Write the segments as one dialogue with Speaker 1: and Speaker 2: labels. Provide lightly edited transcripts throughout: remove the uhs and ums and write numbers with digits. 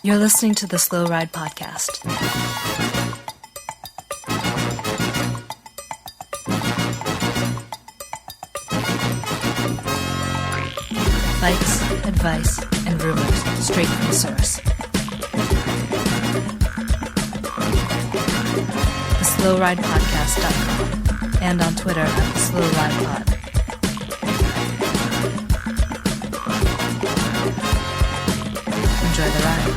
Speaker 1: You're listening to the Slow Ride Podcast. Bikes, advice, and rumors straight from the source. TheSlowRidePodcast.com and on Twitter at SlowRidePod. Enjoy the ride.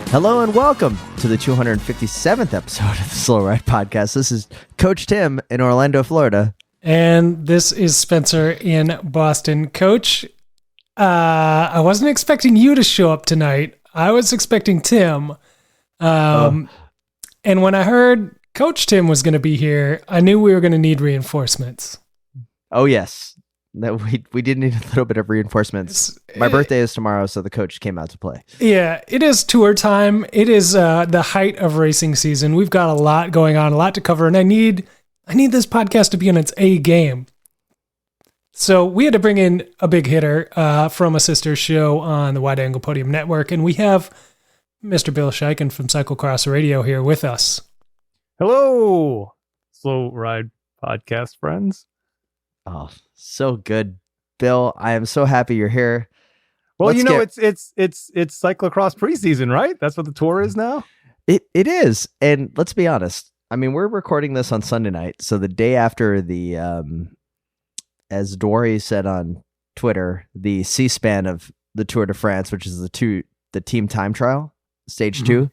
Speaker 2: Hello and welcome to the 257th episode of the Slow Ride Podcast. This is Coach Tim in Orlando, Florida.
Speaker 3: And this is Spencer in Boston. Coach, I wasn't expecting you to show up tonight. I was expecting Tim. And when I heard Coach Tim was going to be here, I knew we were going to need reinforcements.
Speaker 2: Oh, yes. That we did need a little bit of reinforcements. My birthday is tomorrow, so the coach came out to play.
Speaker 3: Yeah, it is tour time. It is the height of racing season. We've got a lot going on, a lot to cover, and I need this podcast to be in its A game. So we had to bring in a big hitter from a sister show on the Wide Angle Podium Network, and we have Mr. Bill Schieken from Cyclocross Radio here with us.
Speaker 4: Hello, Slow Ride Podcast friends.
Speaker 2: Oh, so good, Bill. I am so happy you're here.
Speaker 4: Well, it's cyclocross preseason, right? That's what the tour is now.
Speaker 2: It is, and let's be honest. I mean, we're recording this on Sunday night, so the day after the, as Dory said on Twitter, the C-SPAN of the Tour de France, which is the team time trial, stage 2.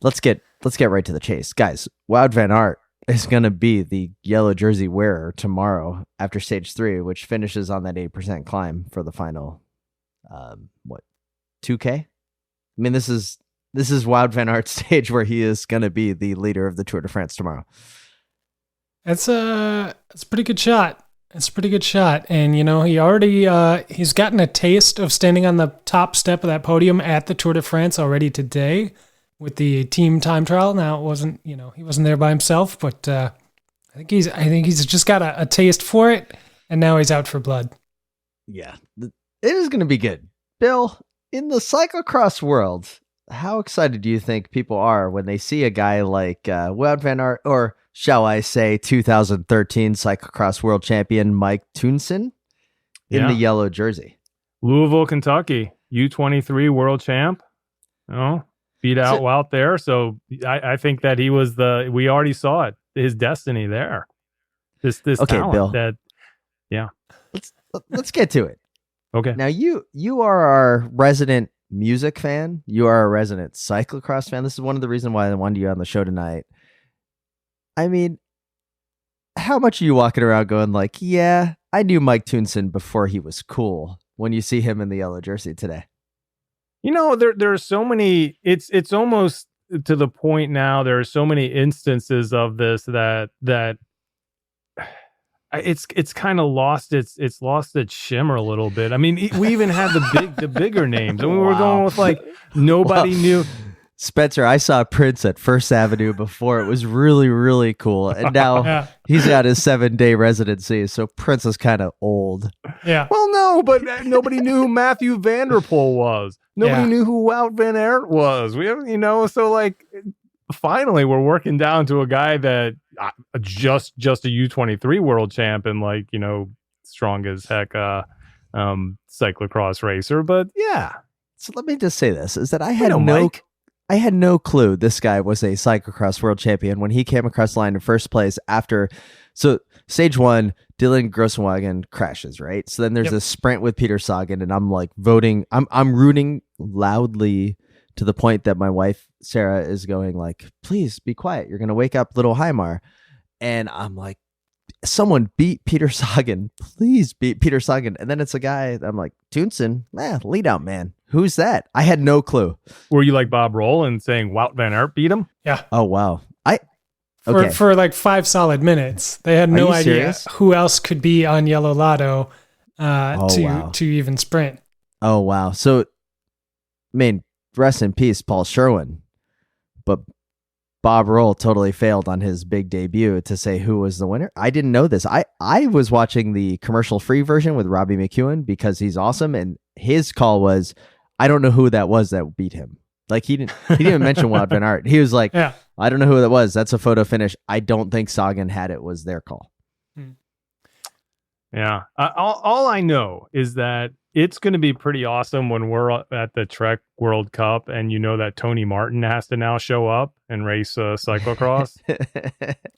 Speaker 2: Let's get right to the chase, guys. Wout van Aert is going to be the yellow jersey wearer tomorrow after stage 3, which finishes on that 8% climb for the final, 2K? I mean, this is Wout van Aert's stage where he is going to be the leader of the Tour de France tomorrow.
Speaker 3: It's a pretty good shot. It's a pretty good shot. And, he already, he's gotten a taste of standing on the top step of that podium at the Tour de France already today with the team time trial. Now it wasn't, he wasn't there by himself, but I think he's just got a taste for it, and now he's out for blood.
Speaker 2: Yeah, it is going to be good. Bill, in the cyclocross world, how excited do you think people are when they see a guy like Wout van Aert, or shall I say 2013 cyclocross world champion Mike Teunissen in the yellow jersey?
Speaker 4: Louisville, Kentucky, U23 world champ. Beat out Wout there. So I think that he was we already saw it, his destiny there. This
Speaker 2: okay,
Speaker 4: talent
Speaker 2: Bill. Let's get to it.
Speaker 4: Okay.
Speaker 2: Now you are our resident music fan. You are a resident cyclocross fan. This is one of the reasons why I wanted you on the show tonight. I mean, how much are you walking around going like, yeah, I knew Mike Teunissen before he was cool, when you see him in the yellow jersey today?
Speaker 4: There are so many, it's almost to the point now, there are so many instances of this that it's kind of lost its shimmer a little bit. I mean, we even had the bigger names. I mean, we were going with like nobody knew.
Speaker 2: Spencer, I saw Prince at First Avenue before. It was really, really cool. And now he's got his 7-day residency, so Prince is kind of old.
Speaker 3: Yeah.
Speaker 4: Well, no, but nobody knew who Matthew van der Poel was. Nobody knew who Wout van Aert was. We have, so like, finally we're working down to a guy that just a U23 world champ and like, strong as heck cyclocross racer. But yeah.
Speaker 2: So let me just say this, is that I had no clue this guy was a cyclocross world champion when he came across the line in first place after. So stage 1, Dylan Grossenwagen crashes, right? So then there's a sprint with Peter Sagan, and I'm like voting. I'm rooting loudly to the point that my wife, Sarah, is going like, please be quiet. You're going to wake up little Heimar. And I'm like, someone beat Peter Sagan. Please beat Peter Sagan. And then it's a guy, I'm like, Teunissen, lead out man. Who's that? I had no clue.
Speaker 4: Were you like Bob Rowland saying Wout van Aert beat him?
Speaker 3: Yeah.
Speaker 2: Oh, wow.
Speaker 3: For like 5 solid minutes. They had no idea serious? Who else could be on Yellow Lotto to even sprint.
Speaker 2: Oh, wow. So, I mean, rest in peace, Paul Sherwin. But Bob Roll totally failed on his big debut to say who was the winner. I didn't know this. I was watching the commercial-free version with Robbie McEwen because he's awesome, and his call was, I don't know who that was that beat him. Like he didn't mention Wout van Aert. He was like,
Speaker 3: Yeah.
Speaker 2: I don't know who that was. That's a photo finish. I don't think Sagan had it was their call.
Speaker 4: Yeah. All I know is that it's going to be pretty awesome when we're at the Trek World Cup and you know that Tony Martin has to now show up and race cyclocross.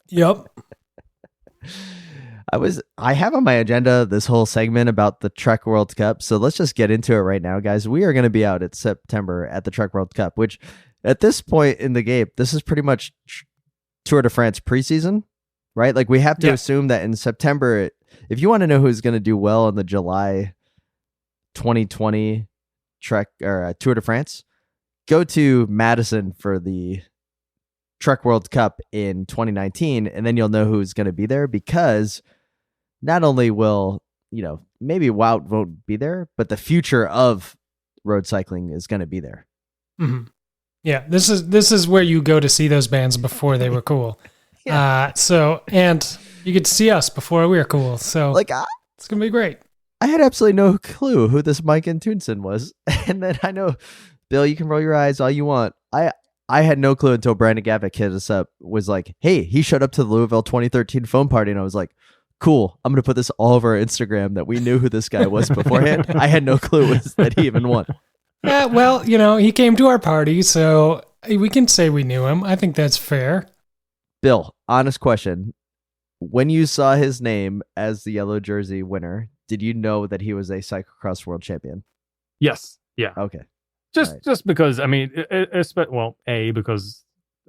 Speaker 3: Yep.
Speaker 2: I have on my agenda this whole segment about the Trek World Cup. So let's just get into it right now, guys. We are going to be out at September at the Trek World Cup, which at this point in the game, this is pretty much Tour de France preseason, right? Like we have to assume that in September, if you want to know who's going to do well in the July 2020 Trek or Tour de France, go to Madison for the Trek World Cup in 2019, and then you'll know who's going to be there, because not only will, maybe Wout won't be there, but the future of road cycling is going to be there.
Speaker 3: Mm-hmm. Yeah, this is where you go to see those bands before they were cool. And you get to see us before we were cool. So it's going to be great.
Speaker 2: I had absolutely no clue who this Mike Antunsen was. And then I know, Bill, you can roll your eyes all you want. I had no clue until Brandon Gavick hit us up, was like, hey, he showed up to the Louisville 2013 foam party. And I was like, cool, I'm going to put this all over our Instagram that we knew who this guy was beforehand. I had no clue that he even won.
Speaker 3: Yeah, well, he came to our party, so we can say we knew him. I think that's fair.
Speaker 2: Bill, honest question. When you saw his name as the yellow jersey winner, did you know that he was a cyclocross world champion?
Speaker 4: Yes. Yeah.
Speaker 2: Okay.
Speaker 4: Just because, because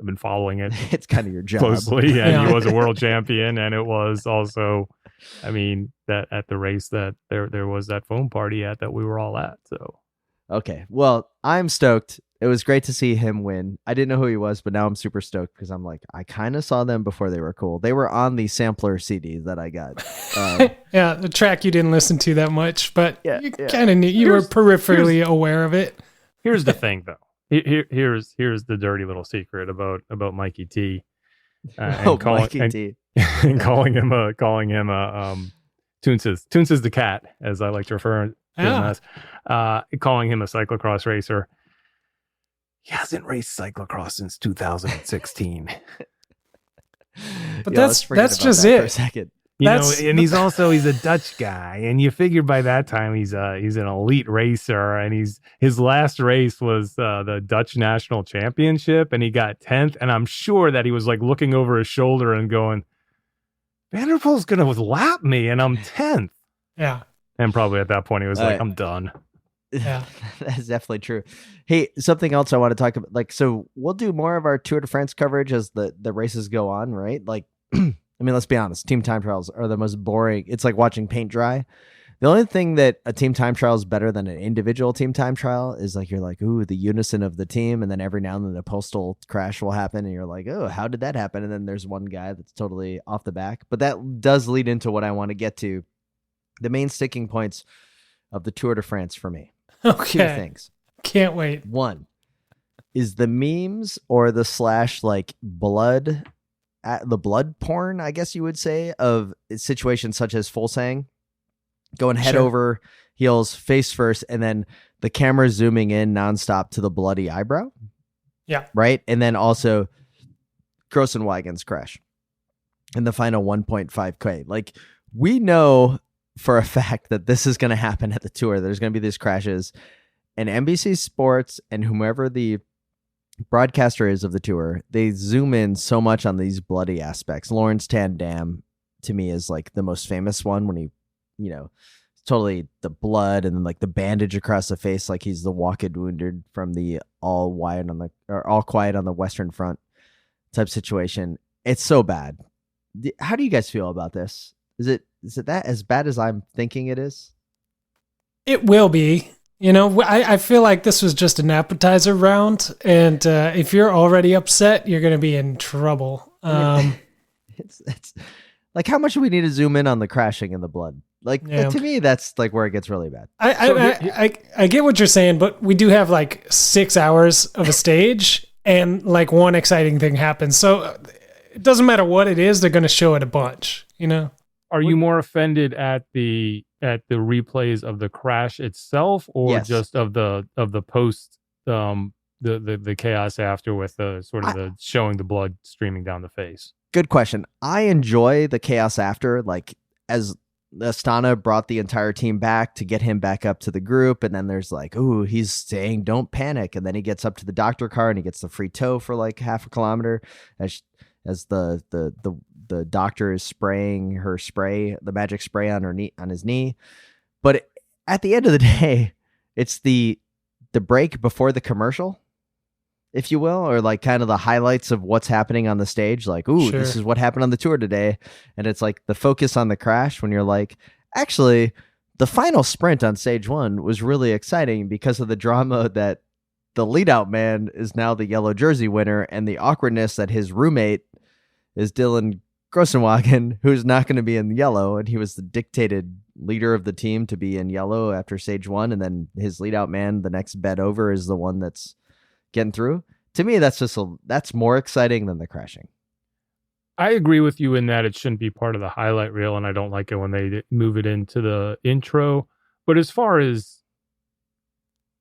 Speaker 4: I've been following it.
Speaker 2: It's kind of your job.
Speaker 4: Closely, and he was a world champion, and it was also, that at the race that there was that foam party at that we were all at. So.
Speaker 2: Okay. Well, I'm stoked. It was great to see him win. I didn't know who he was, but now I'm super stoked because I'm like, I kind of saw them before they were cool. They were on the sampler CD that I got.
Speaker 3: Yeah, the track you didn't listen to that much, but you kind of knew. You were peripherally aware of it.
Speaker 4: Here's the thing, though. Here's the dirty little secret about Mikey T.
Speaker 2: Mikey T.
Speaker 4: And calling him a Toonces the cat, as I like to refer to him as. Calling him a cyclocross racer. He hasn't raced cyclocross since 2016.
Speaker 3: But that's just it.
Speaker 2: For a second.
Speaker 4: And he's a Dutch guy, and you figure by that time he's an elite racer, and his last race was the Dutch National Championship, and he got 10th, and I'm sure that he was like looking over his shoulder and going, Van der Poel's gonna lap me, and I'm 10th.
Speaker 3: Yeah.
Speaker 4: And probably at that point he was like, I'm done.
Speaker 3: Yeah,
Speaker 2: that's definitely true. Hey, something else I want to talk about, so we'll do more of our Tour de France coverage as the races go on, right? Like, let's be honest, team time trials are the most boring. It's like watching paint dry. The only thing that a team time trial is better than an individual team time trial is like, you're like, ooh, the unison of the team. And then every now and then a postal crash will happen. And you're like, oh, how did that happen? And then there's one guy that's totally off the back. But that does lead into what I want to get to. The main sticking points of the Tour de France for me.
Speaker 3: Okay.
Speaker 2: 2 things.
Speaker 3: Can't wait.
Speaker 2: 1 is the memes or the / blood, the blood porn, I guess you would say, of situations such as Fulsang going head over heels, face first, and then the camera zooming in nonstop to the bloody eyebrow.
Speaker 3: Yeah.
Speaker 2: Right. And then also Grossenwagen's crash in the final 1.5K. Like, we know for a fact that this is going to happen at the Tour. There's going to be these crashes, and NBC Sports and whomever the broadcaster is of the Tour, they zoom in so much on these bloody aspects. Lawrence Tandam to me is like the most famous one, when he, totally the blood and then like the bandage across the face, like he's the walked wounded from the all quiet on the Western Front type situation. It's so bad. How do you guys feel about this? Is it that as bad as I'm thinking it is?
Speaker 3: It will be. I feel like this was just an appetizer round, and if you're already upset, you're going to be in trouble.
Speaker 2: It's like, how much do we need to zoom in on the crashing and the blood? Like, to me, that's like where it gets really bad.
Speaker 3: I get what you're saying, but we do have like 6 hours of a stage, and like one exciting thing happens. So it doesn't matter what it is, they're going to show it a bunch, you know?
Speaker 4: Are you more offended at the replays of the crash itself, or just of the post, the chaos after with the sort of the showing the blood streaming down the face?
Speaker 2: Good question. I enjoy the chaos after, like as Astana brought the entire team back to get him back up to the group. And then there's like, ooh, he's saying, don't panic. And then he gets up to the doctor car and he gets the free tow for like half a kilometer as the doctor is spraying her spray, the magic spray on his knee. But at the end of the day, it's the break before the commercial, if you will, or like kind of the highlights of what's happening on the stage. Like, ooh, This is what happened on the tour today. And it's like the focus on the crash when you're like, actually, the final sprint on stage 1 was really exciting because of the drama that the lead out man is now the yellow jersey winner, and the awkwardness that his roommate is Dylan Grossenwagen, who's not going to be in yellow. And he was the dictated leader of the team to be in yellow after stage 1. And then his lead out man, the next bet over, is the one that's getting through. To me, that's more exciting than the crashing.
Speaker 4: I agree with you in that it shouldn't be part of the highlight reel, and I don't like it when they move it into the intro. But as far as,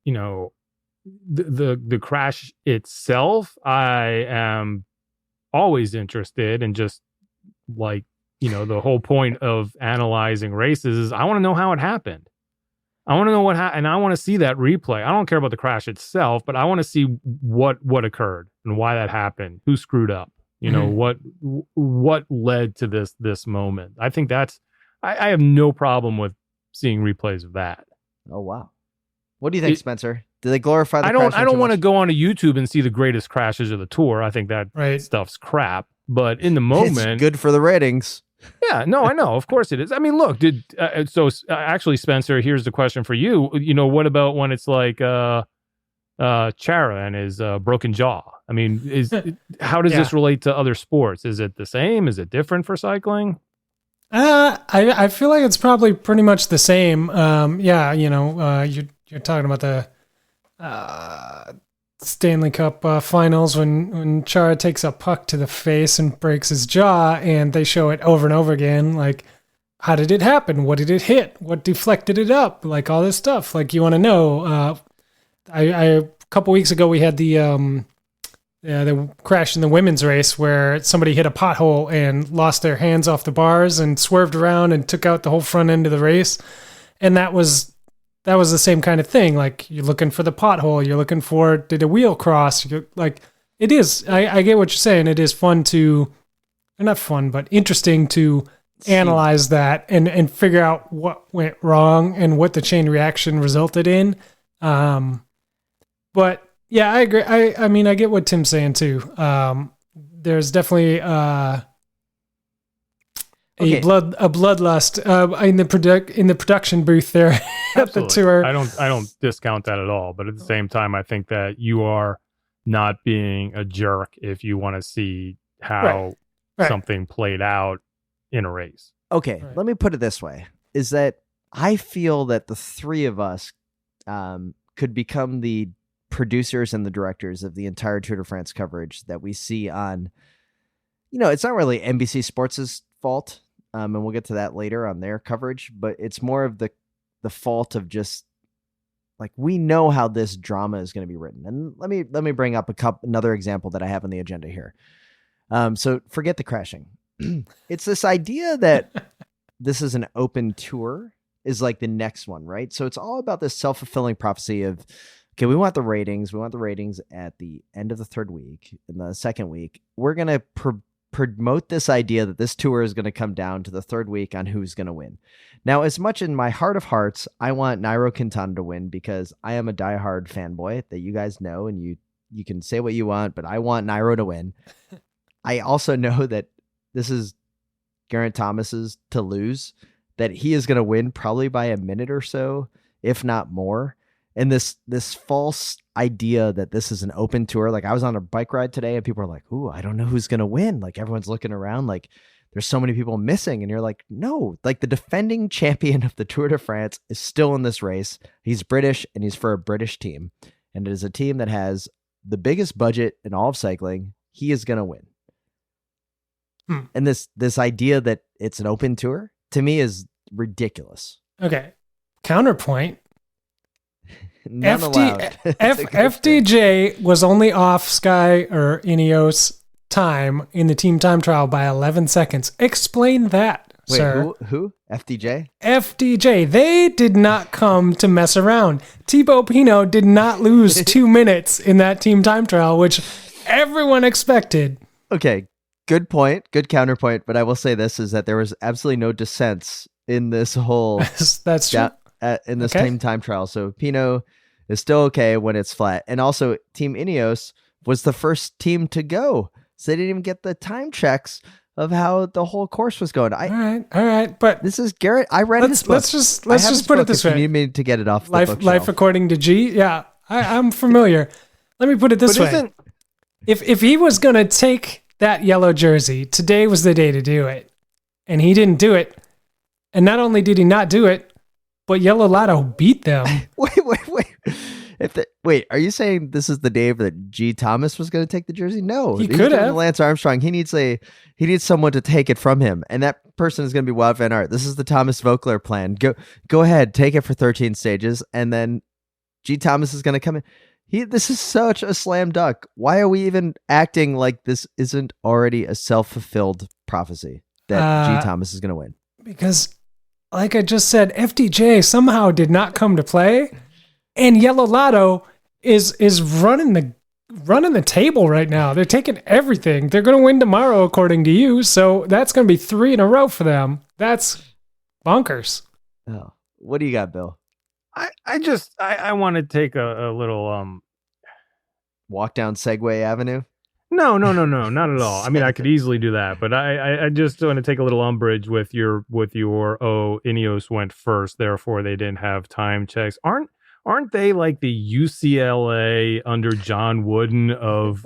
Speaker 4: you know, the crash itself, I am always interested in, just like, you know, the whole point of analyzing races is I want to know how it happened. I want to know what happened, and I want to see that replay. I don't care about the crash itself, but I want to see what occurred and why that happened, who screwed up, you know, what led to this moment. I think I have no problem with seeing replays of that.
Speaker 2: Oh, wow. What do you think, Spencer? Do they glorify the crash?
Speaker 4: I don't want to go onto YouTube and see the greatest crashes of the tour. I think that stuff's crap. But in the moment,
Speaker 2: it's good for the ratings.
Speaker 4: Yeah, no, I know. Of course it is. I mean, look, actually, Spencer, here's the question for you. You know, what about when it's like Chara and his broken jaw? I mean, how does this relate to other sports? Is it the same? Is it different for cycling?
Speaker 3: I feel like it's probably pretty much the same. You know, you're talking about the Stanley Cup finals when Chara takes a puck to the face and breaks his jaw, and they show it over and over again. Like, how did it happen? What did it hit? What deflected it up? Like all this stuff. Like you want to know. A couple weeks ago we had the crash in the women's race where somebody hit a pothole and lost their hands off the bars and swerved around and took out the whole front end of the race, and that was the same kind of thing. Like, you're looking for the pothole. You're looking for, did a wheel cross? Like, it is. I get what you're saying. It is fun to, not fun, but interesting to analyze that and figure out what went wrong and what the chain reaction resulted in. But yeah, I agree. I mean, I get what Tim's saying too. There's definitely a bloodlust in the production booth there at the tour.
Speaker 4: I don't discount that at all, but at the same time, I think that you are not being a jerk if you want to see how something played out in a race.
Speaker 2: Okay, let me put it this way: is that I feel that the three of us could become the producers and the directors of the entire Tour de France coverage that we see on. You know, it's not really NBC Sports' fault. And we'll get to that later on their coverage, but it's more of the fault of just like, we know how this drama is going to be written. And let me bring up another example that I have on the agenda here. So forget the crashing. It's this idea that this is an open tour is like the next one, right? So it's all about this self-fulfilling prophecy of, okay, we want the ratings. We want the ratings at the end of the third week. In the second week, we're going to promote this idea that this tour is going to come down to the third week on who's going to win. Now, as much in my heart of hearts, I want Nairo Quintana to win because I am a diehard fanboy that you guys know, and you can say what you want, but I want Nairo to win. I also know that this is Geraint Thomas's to lose, that he is going to win probably by a minute or so, if not more. And this false idea that this is an open tour. Like, I was on a bike ride today and people are like, ooh, I don't know who's going to win. Like, everyone's looking around like there's so many people missing. And you're like, no, like the defending champion of the Tour de France is still in this race. He's British and he's for a British team. And it is a team that has the biggest budget in all of cycling. He is going to win. And this idea that it's an open tour to me is ridiculous.
Speaker 3: Okay. Counterpoint.
Speaker 2: None allowed.
Speaker 3: FDJ was only off Sky or Ineos time in the team time trial by 11 seconds. Explain that,
Speaker 2: Wait,
Speaker 3: sir.
Speaker 2: Who? FDJ?
Speaker 3: FDJ. They did not come to mess around. Thibaut Pinot did not lose 2 minutes in that team time trial, which everyone expected.
Speaker 2: Okay. Good point. Good counterpoint. But I will say this is that there was absolutely no dissents in this whole
Speaker 3: That's true.
Speaker 2: In this team time trial. So Pinot is still okay when it's flat. And also Team Ineos was the first team to go. So they didn't even get the time checks of how the whole course was going.
Speaker 3: All right. But
Speaker 2: this is Garrett. I read his book.
Speaker 3: Let's just put it this way.
Speaker 2: You need me to get it off the
Speaker 3: Life
Speaker 2: bookshelf.
Speaker 3: According to G. Yeah, I'm familiar. Let me put it this way. If he was going to take that yellow jersey, today was the day to do it. And he didn't do it. And not only did he not do it, but Yellow Lotto beat them.
Speaker 2: Wait. Are you saying this is the day that G. Thomas was going to take the jersey? No,
Speaker 3: he could have.
Speaker 2: Lance Armstrong. He needs someone to take it from him, and that person is going to be Wout van Aert. This is the Thomas Vogler plan. Go ahead, take it for 13 stages, and then G. Thomas is going to come in. This is such a slam dunk. Why are we even acting like this isn't already a self-fulfilled prophecy that G. Thomas is going to win?
Speaker 3: Because, like I just said, FDJ somehow did not come to play, and Yellow Lotto is running the table right now. They're taking everything. They're going to win tomorrow, according to you. So that's going to be 3 in a row for them. That's bonkers.
Speaker 2: Oh, what do you got, Bill?
Speaker 4: I want to take a little
Speaker 2: walk down Segway Avenue.
Speaker 4: No, not at all. I mean, I could easily do that, but I just want to take a little umbrage with your Ineos went first, therefore they didn't have time checks. Aren't they like the UCLA under John Wooden of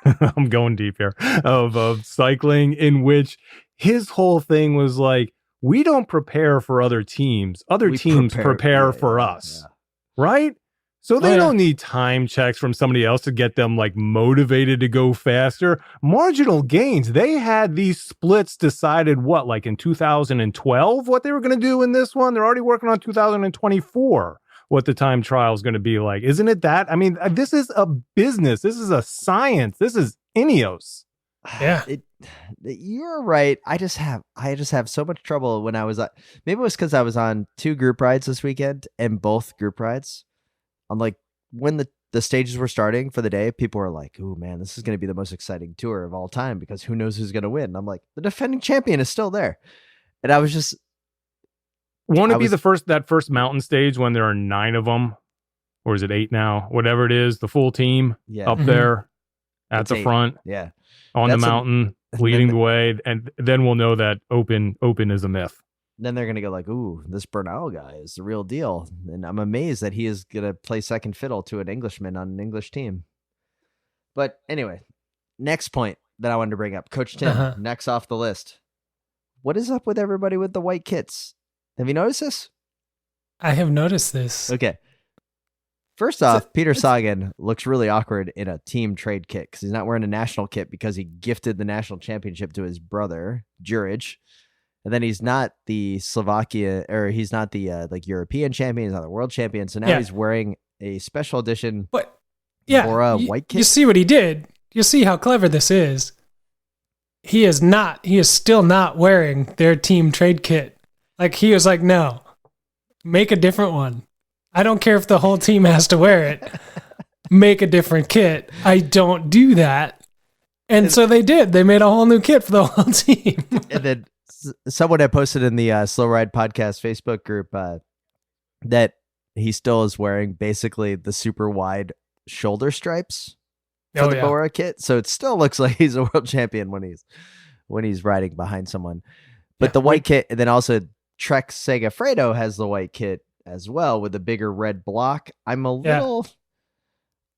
Speaker 4: I'm going deep here of cycling, in which his whole thing was like, we don't prepare for other teams. Other teams prepare for us. Yeah. Right? So they don't need time checks from somebody else to get them like motivated to go faster. Marginal gains. They had these splits decided like in 2012, what they were going to do in this one. They're already working on 2024, what the time trial is going to be like. Isn't it that? I mean, this is a business. This is a science. This is Ineos.
Speaker 3: Yeah.
Speaker 2: You're right. I just have so much trouble when I was maybe it was because I was on 2 group rides this weekend, and both group rides on like when the stages were starting for the day, people were like, "Oh man, this is going to be the most exciting tour of all time because who knows who's going to win?" And I'm like, the defending champion is still there, and I was just
Speaker 4: won't it be that first mountain stage when there are 9 of them, or is it 8 now? Whatever it is, the full team up there at the
Speaker 2: 8.
Speaker 4: front, on the mountain. Leading the way, and then we'll know that open is a myth.
Speaker 2: Then they're going to go like, ooh, this Bernal guy is the real deal. And I'm amazed that he is going to play second fiddle to an Englishman on an English team. But anyway, next point that I wanted to bring up. Coach Tim, next off the list. What is up with everybody with the white kits? Have you noticed this?
Speaker 3: I have noticed this.
Speaker 2: Okay. First off, Peter Sagan looks really awkward in a team trade kit because he's not wearing a national kit because he gifted the national championship to his brother, Juric. And then he's not the Slovakia, or he's not the like European champion, he's not the world champion. So now he's wearing a special edition Bora white kit.
Speaker 3: You see what he did. You see how clever this is. He is still not wearing their team trade kit. Like he was like, no, make a different one. I don't care if the whole team has to wear it. Make a different kit. I don't do that. And so they did. They made a whole new kit for the whole team.
Speaker 2: And then someone had posted in the Slow Ride Podcast Facebook group that he still is wearing basically the super wide shoulder stripes for the Bora kit. So it still looks like he's a world champion when he's riding behind someone. But the white kit, and then also Trek Segafredo has the white kit as well with a bigger red block. I'm a little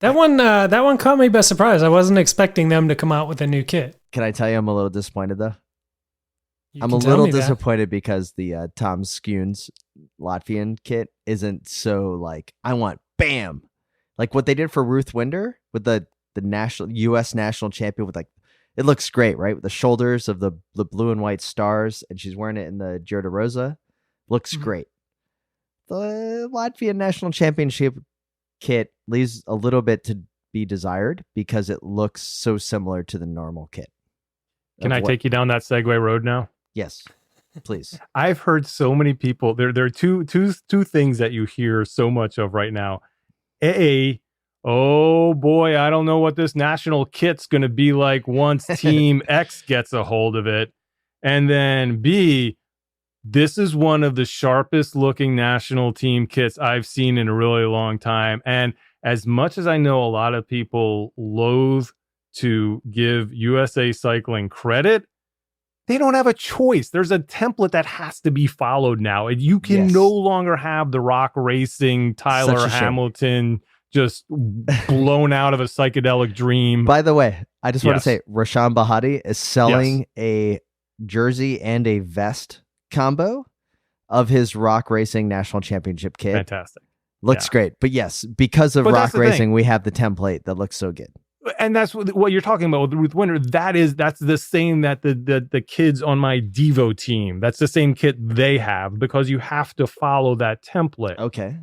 Speaker 3: that one caught me by surprise. I wasn't expecting them to come out with a new kit.
Speaker 2: Can I tell you I'm a little disappointed though? I'm a little disappointed because the Tom Skunes Latvian kit isn't so like I want bam Like what they did for Ruth Winder with the national U.S. national champion with like, it looks great, right? With the shoulders of the blue and white stars, and she's wearing it in the Giro de Rosa. Looks great. The Latvian national championship kit leaves a little bit to be desired because it looks so similar to the normal kit.
Speaker 4: Can I take you down that segue road now?
Speaker 2: Yes, please.
Speaker 4: I've heard so many people. There are two things that you hear so much of right now. Oh boy, I don't know what this national kit's going to be like once Team X gets a hold of it. And then B, this is one of the sharpest looking national team kits I've seen in a really long time. And as much as I know a lot of people loathe to give USA Cycling credit, they don't have a choice. There's a template that has to be followed now. And you can no longer have the Rock Racing, Tyler Hamilton, just blown out of a psychedelic dream.
Speaker 2: By the way, I just want to say Rashan Bahati is selling a jersey and a vest combo of his Rock Racing National Championship kit.
Speaker 4: Fantastic.
Speaker 2: Looks great. But yes, because of Rock Racing, we have the template that looks so good.
Speaker 4: And that's what you're talking about with Ruth Winder. That's the same that the kids on my Devo team. That's the same kit they have because you have to follow that template.
Speaker 2: Okay.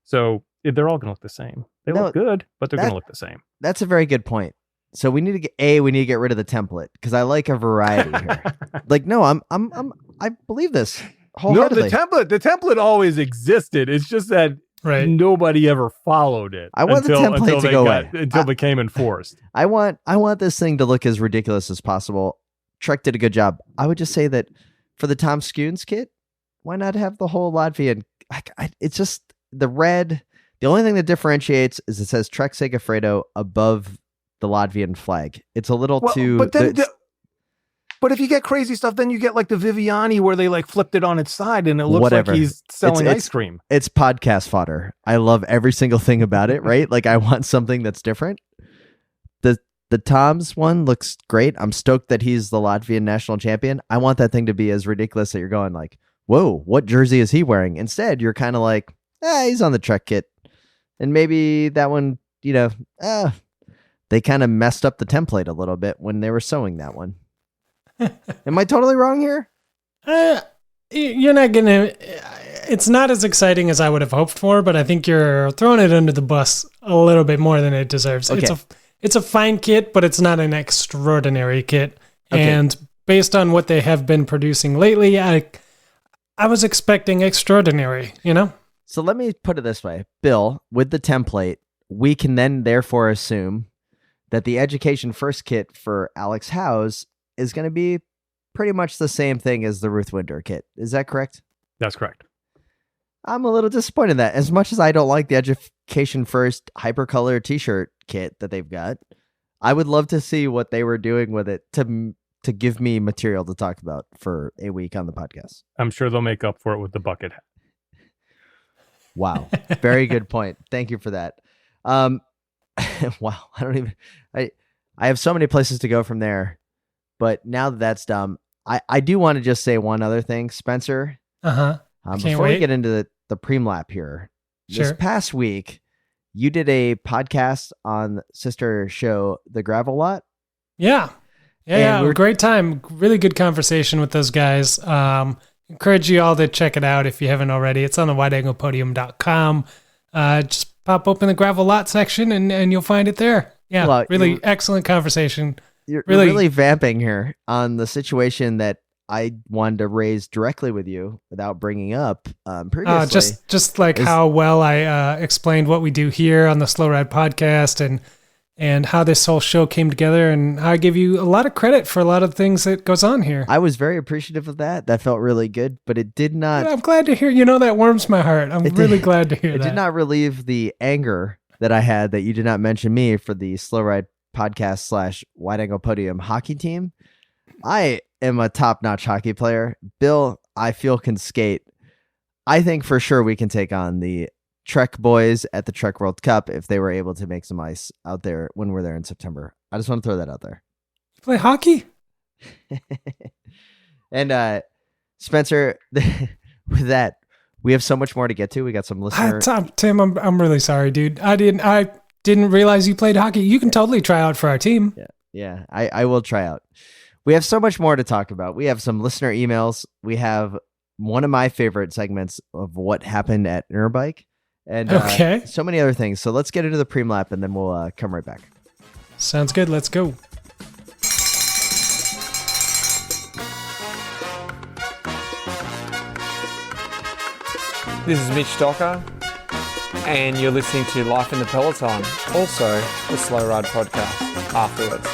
Speaker 4: So they're all going to look the same. They look good, but they're going to look the same.
Speaker 2: That's a very good point. So we need to get rid of the template because I like a variety here. Like, no, I believe this wholeheartedly.
Speaker 4: No, the template always existed. It's just that nobody ever followed it.
Speaker 2: I want the template to go away
Speaker 4: until it became enforced.
Speaker 2: I want this thing to look as ridiculous as possible. Trek did a good job. I would just say that for the Tom Skunes kit, why not have the whole Latvian? It's just the red. The only thing that differentiates is it says Trek Segafredo above the Latvian flag. It's a little too.
Speaker 4: But if you get crazy stuff, then you get like the Viviani where they like flipped it on its side and it looks like he's selling ice cream.
Speaker 2: It's podcast fodder. I love every single thing about it, right? Like I want something that's different. The Tom's one looks great. I'm stoked that he's the Latvian national champion. I want that thing to be as ridiculous that you're going like, whoa, what jersey is he wearing? Instead, you're kind of like, he's on the Trek kit. And maybe that one, they kind of messed up the template a little bit when they were sewing that one. Am I totally wrong here?
Speaker 3: You're not gonna. It's not as exciting as I would have hoped for, but I think you're throwing it under the bus a little bit more than it deserves. Okay. It's a fine kit, but it's not an extraordinary kit. Okay. And based on what they have been producing lately, I was expecting extraordinary.
Speaker 2: So let me put it this way, Bill. With the template, we can then therefore assume that the Education First kit for Alex Howes is going to be pretty much the same thing as the Ruth Winder kit. Is that correct?
Speaker 4: That's correct.
Speaker 2: I'm a little disappointed in that. As much as I don't like the Education First hypercolor t-shirt kit that they've got, I would love to see what they were doing with it to give me material to talk about for a week on the podcast.
Speaker 4: I'm sure they'll make up for it with the bucket hat.
Speaker 2: Wow. Very good point. Thank you for that. Wow. I have so many places to go from there. But now that that's done, I do want to just say one other thing, Spencer. Before we get into the preem lap here, this past week, you did a podcast on sister show, The Gravel Lot.
Speaker 3: Yeah. Great time. Really good conversation with those guys. Encourage you all to check it out if you haven't already. It's on the wideanglepodium.com. Just pop open the Gravel Lot section and you'll find it there. Yeah, well, really excellent conversation.
Speaker 2: You're really vamping here on the situation that I wanted to raise directly with you without bringing up previously.
Speaker 3: Just like how well I explained what we do here on the Slow Ride podcast and how this whole show came together, and how I give you a lot of credit for a lot of things that goes on here.
Speaker 2: I was very appreciative of that. That felt really good, but it did not.
Speaker 3: Yeah, I'm glad to hear. That warms my heart. I'm really glad to hear that.
Speaker 2: It did not relieve the anger that I had that you did not mention me for the Slow Ride podcast / Wide Angle Podium hockey team. I am a top-notch hockey player. Bill, I feel, can skate. I think for sure we can take on the Trek boys at the Trek World Cup if they were able to make some ice out there when we're there in September. I just want to throw that out there.
Speaker 3: Play hockey?
Speaker 2: And Spencer, with that, We have so much more to get to. We got some listener.
Speaker 3: Tim, I'm really sorry, dude. I didn't realize you played hockey. You can totally try out for our team.
Speaker 2: Yeah. I will try out. We have so much more to talk about. We have some listener emails. We have one of my favorite segments of what happened at Interbike, and so many other things. So let's get into the preem lap, and then we'll come right back.
Speaker 3: Sounds good. Let's go.
Speaker 5: This is Mitch Docker, and you're listening to Life in the Peloton, also the Slow Ride podcast afterwards.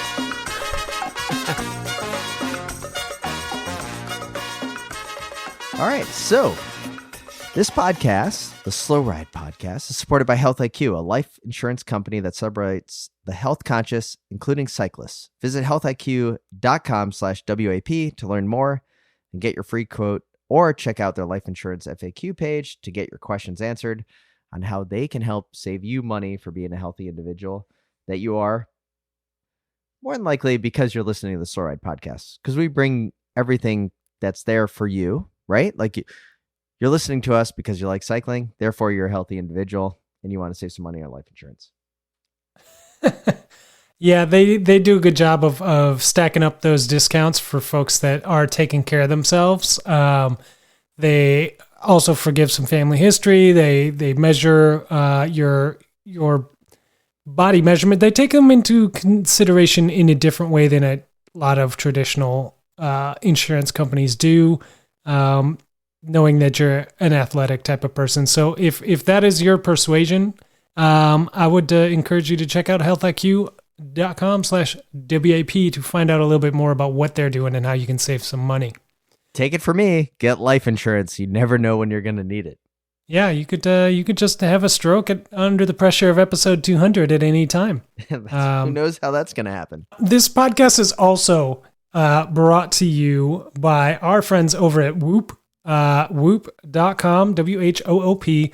Speaker 2: All right, so this podcast, the Slow Ride podcast, is supported by Health IQ, a life insurance company that celebrates the health conscious, including cyclists. Visit healthiq.com/WAP to learn more and get your free quote, or check out their life insurance FAQ page to get your questions answered on how they can help save you money for being a healthy individual that you are. More than likely because you're listening to the Slow Ride podcast, because we bring everything that's there for you, right? Like you're listening to us because you like cycling, therefore you're a healthy individual and you want to save some money on life insurance.
Speaker 3: Yeah, they do a good job of stacking up those discounts for folks that are taking care of themselves. They also forgive some family history. They measure your body measurement. They take them into consideration in a different way than a lot of traditional insurance companies do, knowing that you're an athletic type of person. So if that is your persuasion, I would encourage you to check out healthiq.com/WAP to find out a little bit more about what they're doing and how you can save some money.
Speaker 2: Take it from me. Get life insurance. You never know when you're going to need it.
Speaker 3: Yeah, you could just have a stroke under the pressure of episode 200 at any time.
Speaker 2: Who knows how that's going to happen? This
Speaker 3: podcast is also brought to you by our friends over at Whoop, whoop.com, WHOOP.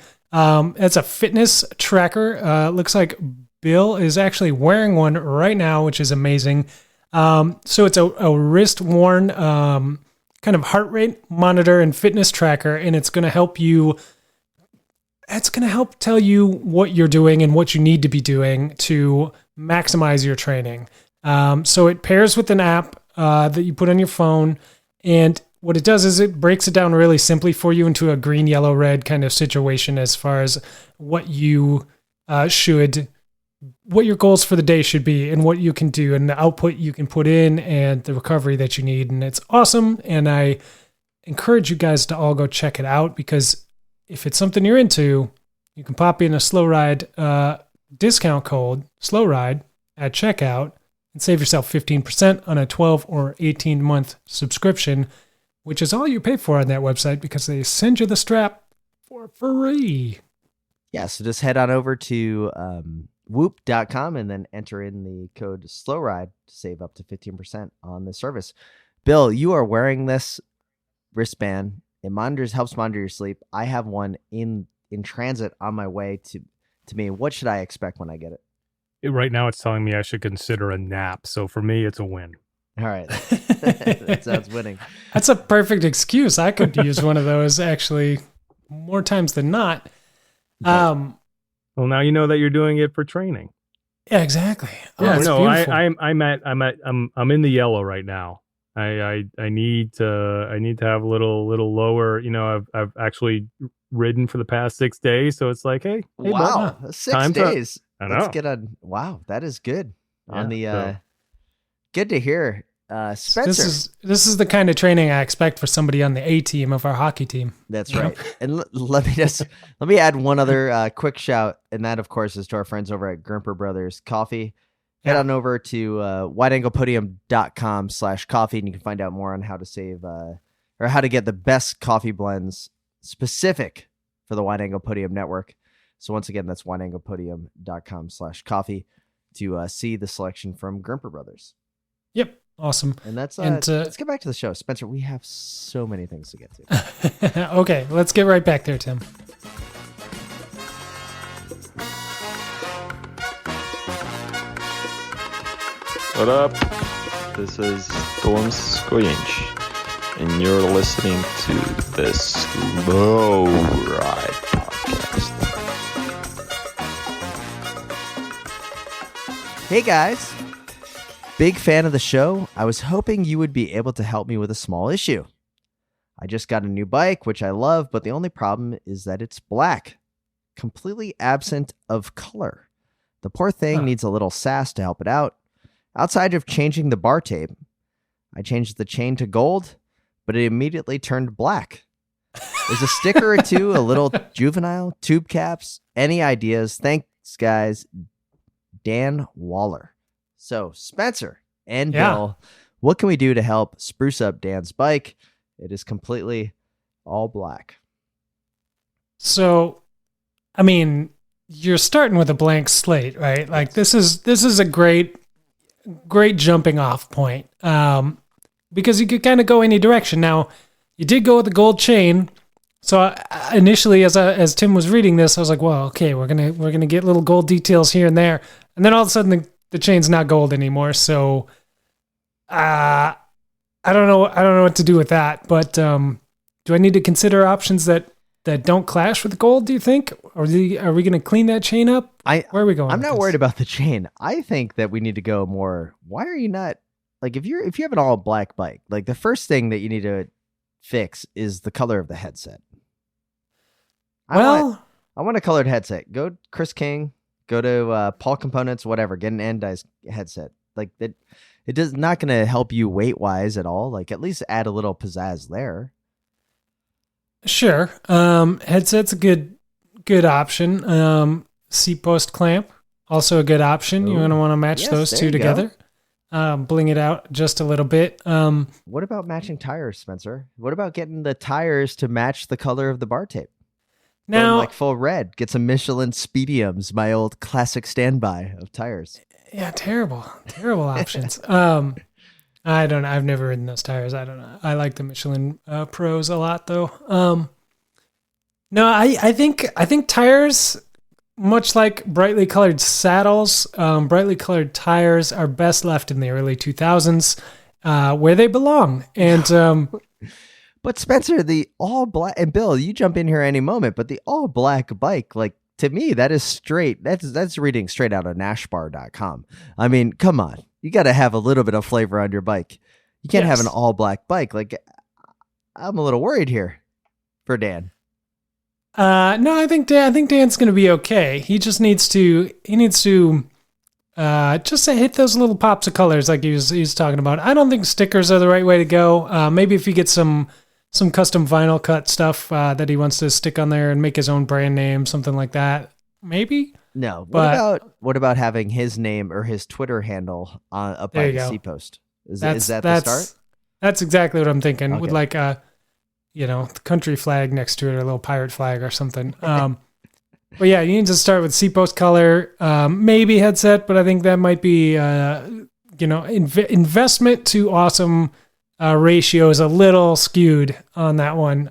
Speaker 3: It's a fitness tracker. Looks like Bill is actually wearing one right now, which is amazing. So it's a wrist-worn kind of heart rate monitor and fitness tracker, and it's going to help you. It's going to help tell you what you're doing and what you need to be doing to maximize your training. So it pairs with an app that you put on your phone, and what it does is it breaks it down really simply for you into a green, yellow, red kind of situation as far as what you what your goals for the day should be and what you can do and the output you can put in and the recovery that you need. And it's awesome. And I encourage you guys to all go check it out, because if it's something you're into, you can pop in a Slow Ride discount code, Slow Ride, at checkout and save yourself 15% on a 12 or 18-month subscription, which is all you pay for on that website because they send you the strap for free.
Speaker 2: Yeah, so just head on over to whoop.com and then enter in the code SLOWRIDE to save up to 15% on the service. Bill, you are wearing this wristband. It helps monitor your sleep. I have one in transit on my way to me. What should I expect when I get it?
Speaker 4: Right now it's telling me I should consider a nap. So for me, it's a win.
Speaker 2: All right. That sounds winning.
Speaker 3: That's a perfect excuse. I could use one of those actually more times than not.
Speaker 4: Well, now you know that you're doing it for training.
Speaker 3: Yeah, exactly.
Speaker 4: Yeah, no, I'm in the yellow right now. I need to have a little lower. You know, I've actually ridden for the past 6 days, so it's like, hey
Speaker 2: wow,
Speaker 4: bud,
Speaker 2: 6 days.
Speaker 4: I know.
Speaker 2: Let's get on. Wow, that is good. Yeah, on the good to hear. Spencer,
Speaker 3: this is the kind of training I expect for somebody on the A team of our hockey team.
Speaker 2: That's right. And let me add one other quick shout, and that of course is to our friends over at Grimpeur Brothers Coffee. Head on over to wideanglepodium.com/coffee, and you can find out more on how to save or how to get the best coffee blends specific for the Wide Angle Podium Network. So once again, that's wideanglepodium.com/coffee to see the selection from Grimpeur Brothers.
Speaker 3: Yep. Awesome.
Speaker 2: And that's let's get back to the show. Spencer, we have so many things to get
Speaker 3: to. Okay, let's get right back there, Tim.
Speaker 6: What up? This is Tom Skojenic. and you're listening to the Slow Ride Podcast.
Speaker 2: Hey guys, big fan of the show. I was hoping you would be able to help me with a small issue. I just got a new bike, which I love, but the only problem is that it's black, completely absent of color. The poor thing needs a little sass to help it out. Outside of changing the bar tape, I changed the chain to gold, but it immediately turned black. There's a sticker or two, a little juvenile, tube caps. Any ideas? Thanks, guys. Dan Waller. So, Spencer and Bill, what can we do to help spruce up Dan's bike? It is completely all black.
Speaker 3: So, I mean, you're starting with a blank slate, right? Like this is a great jumping off point. Because you could kind of go any direction. Now, you did go with the gold chain. So initially, as Tim was reading this, I was like, well, okay, we're gonna get little gold details here and there. And then all of a sudden the chain's not gold anymore. So I don't know what to do with that. But do I need to consider options that don't clash with gold, do you think? Or are we gonna clean that chain up? Where are we going?
Speaker 2: I'm not worried about the chain. I think that we need to go more, why are you not, like if you have an all black bike, like the first thing that you need to fix is the color of the headset. I want a colored headset. Go Chris King, go to Paul Components, whatever, get an anodized headset. Like that, it is not going to help you weight wise at all. Like at least add a little pizzazz there.
Speaker 3: Sure. Headset's a good option. Seat post clamp, also a good option. You're going to want to match those two together. Bling it out just a little bit.
Speaker 2: What about matching tires, Spencer? What about getting the tires to match the color of the bar tape?
Speaker 3: Now,
Speaker 2: like full red. Get some Michelin Speediums, my old classic standby of tires.
Speaker 3: Yeah, terrible options. I don't know. I've never ridden those tires. I don't know. I like the Michelin Pros a lot, though. No, I think tires, much like brightly colored saddles, brightly colored tires are best left in the early 2000s, where they belong. And
Speaker 2: but Spencer, the all black, and Bill, you jump in here any moment, but the all black bike, like to me, that is straight. That's reading straight out of nashbar.com. I mean, come on. You got to have a little bit of flavor on your bike. You can't have an all black bike. Like, I'm a little worried here for Dan.
Speaker 3: No, I think Dan's going to be okay. He just needs to just to hit those little pops of colors like he was talking about. I don't think stickers are the right way to go. Maybe if you get some custom vinyl cut stuff that he wants to stick on there and make his own brand name, something like that. Maybe.
Speaker 2: No. What about having his name or his Twitter handle up by the seat post? Is that the start?
Speaker 3: That's exactly what I'm thinking.
Speaker 2: Okay.
Speaker 3: With like the country flag next to it, or a little pirate flag or something. But yeah, you need to start with seat post color, maybe headset, but I think that might be investment to awesome ratio is a little skewed on that one.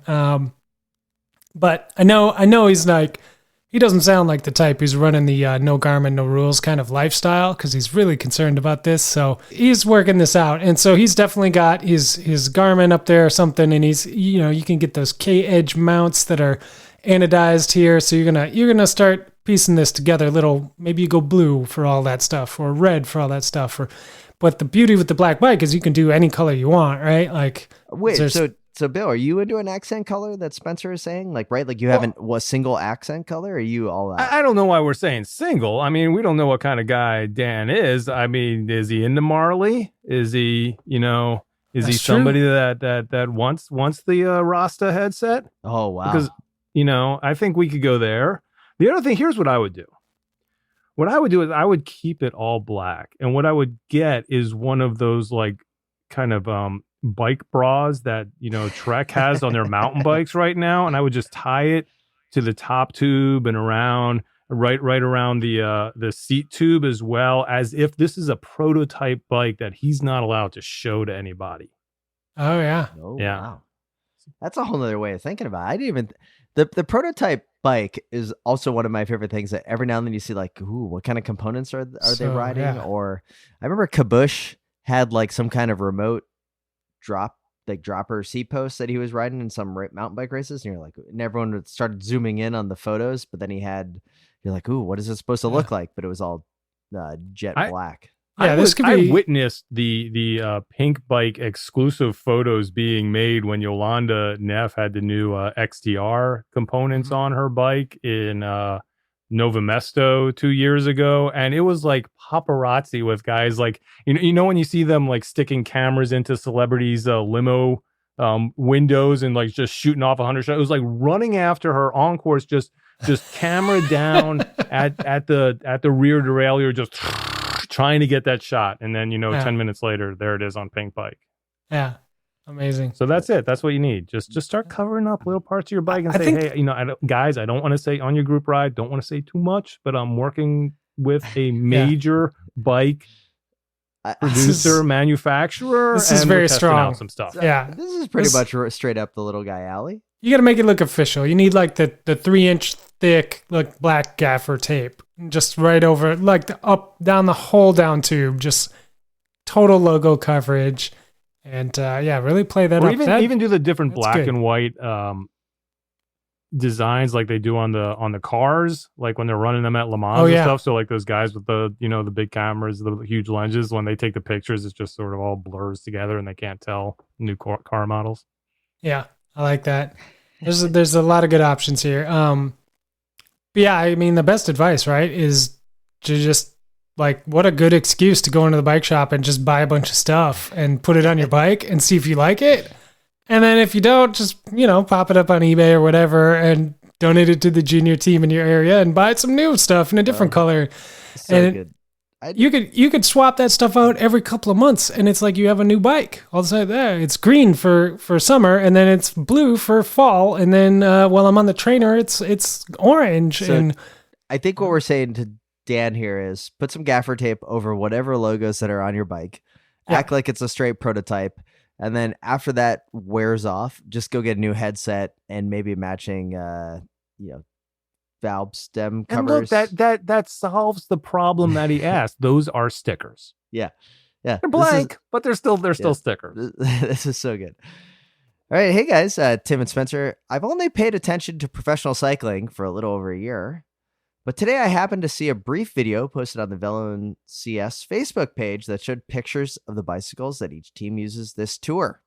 Speaker 3: But I know he's like, he doesn't sound like the type who's running the no Garmin, no rules kind of lifestyle, because he's really concerned about this. So he's working this out. And so he's definitely got his Garmin up there or something. And he's, you can get those K-Edge mounts that are anodized here. So you're gonna start piecing this together. Maybe you go blue for all that stuff, or red for all that stuff. But the beauty with the black bike is you can do any color you want, right? Like,
Speaker 2: wait, so Bill, are you into an accent color that Spencer is saying? Like, right? Like you haven't a single accent color? Or are you all out?
Speaker 4: I don't know why we're saying single. I mean, we don't know what kind of guy Dan is. I mean, is he into Marley? Is he, is he somebody that wants the Rasta headset?
Speaker 2: Oh, wow.
Speaker 4: Because, I think we could go there. The other thing, here's what I would do. What I would do is I would keep it all black. And what I would get is one of those like kind of bike bras that, Trek has on their mountain bikes right now. And I would just tie it to the top tube and around right around the seat tube, as well, as if this is a prototype bike that he's not allowed to show to anybody.
Speaker 3: Oh, yeah.
Speaker 2: Oh,
Speaker 4: yeah.
Speaker 2: Wow. That's a whole other way of thinking about it. I didn't even... The prototype bike is also one of my favorite things that every now and then you see like, ooh, what kind of components are they riding? Yeah. Or I remember Kabush had like some kind of remote drop like dropper seat posts that he was riding in some mountain bike races, and you're like, and everyone started zooming in on the photos, but then you're like, ooh, what is it supposed to look like? But it was all jet black.
Speaker 3: Yeah,
Speaker 4: I witnessed the pink bike exclusive photos being made when Yolanda Neff had the new XTR components on her bike in Nova Mesto 2 years ago, and it was like paparazzi with guys like you know when you see them like sticking cameras into celebrities' limo windows and like just shooting off 100 shots. It was like running after her on course, just camera down at the rear derailleur, just trying to get that shot, and then 10 minutes later, there it is on pink bike.
Speaker 3: Yeah, amazing.
Speaker 4: So that's it. That's what you need. Just start covering up little parts of your bike and say, hey, guys, I don't want to say on your group ride, don't want to say too much, but I'm working with a major bike producer, manufacturer.
Speaker 3: This is very strong.
Speaker 4: Some stuff.
Speaker 3: Yeah,
Speaker 2: this is pretty much straight up the little guy alley.
Speaker 3: You got to make it look official. You need like the 3-inch thick, like black gaffer tape, just right over, like down the whole down tube, just total logo coverage, and really play that
Speaker 4: or
Speaker 3: up.
Speaker 4: Even do the different black
Speaker 3: good.
Speaker 4: and white designs like they do on the cars, like when they're running them at Le Mans and stuff. So like those guys with the the big cameras, the huge lenses, when they take the pictures, it's just sort of all blurs together and they can't tell new car models.
Speaker 3: Yeah, I like that. There's a lot of good options here. But yeah, I mean, the best advice, right, is to just like, what a good excuse to go into the bike shop and just buy a bunch of stuff and put it on your bike and see if you like it. And then if you don't, just, pop it up on eBay or whatever and donate it to the junior team in your area and buy some new stuff in a different color.
Speaker 2: So
Speaker 3: and
Speaker 2: good.
Speaker 3: You could swap that stuff out every couple of months, and it's like you have a new bike. All of a sudden, it's green for summer, and then it's blue for fall, and then while I'm on the trainer, it's orange.
Speaker 2: So
Speaker 3: and
Speaker 2: I think what we're saying to Dan here is put some gaffer tape over whatever logos that are on your bike.
Speaker 3: Yeah.
Speaker 2: Act like it's a straight prototype, and then after that wears off, just go get a new headset and maybe matching, valve stem covers.
Speaker 4: And look, that solves the problem that he asked. Those are stickers.
Speaker 2: Yeah.
Speaker 4: They're blank, but they're still stickers.
Speaker 2: This is so good. All right, hey guys, Tim and Spencer. I've only paid attention to professional cycling for a little over a year, but today I happened to see a brief video posted on the Velo CS Facebook page that showed pictures of the bicycles that each team uses this tour.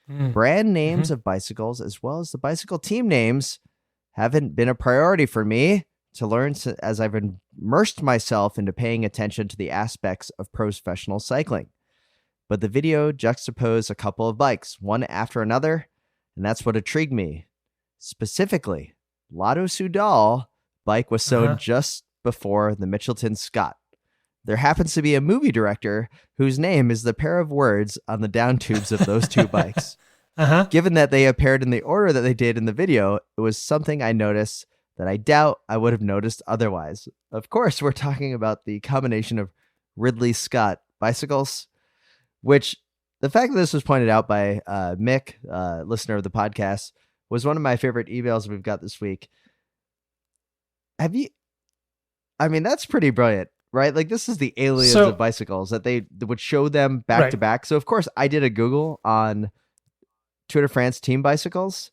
Speaker 2: Brand names of bicycles, as well as the bicycle team names, haven't been a priority for me to learn as I've immersed myself into paying attention to the aspects of professional cycling. But the video juxtaposed a couple of bikes, one after another, and that's what intrigued me. Specifically, Lotto Soudal bike was sewn just before the Mitchelton Scott. There happens to be a movie director whose name is the pair of words on the down tubes of those two bikes. Given that they appeared in the order that they did in the video, it was something I noticed that I doubt I would have noticed otherwise. Of course, we're talking about the combination of Ridley Scott bicycles, which the fact that this was pointed out by Mick, listener of the podcast, was one of my favorite emails we've got this week. That's pretty brilliant, right? Like, this is the aliens of bicycles, that they would show them back to back. So of course I did a Google on Tour de France team bicycles,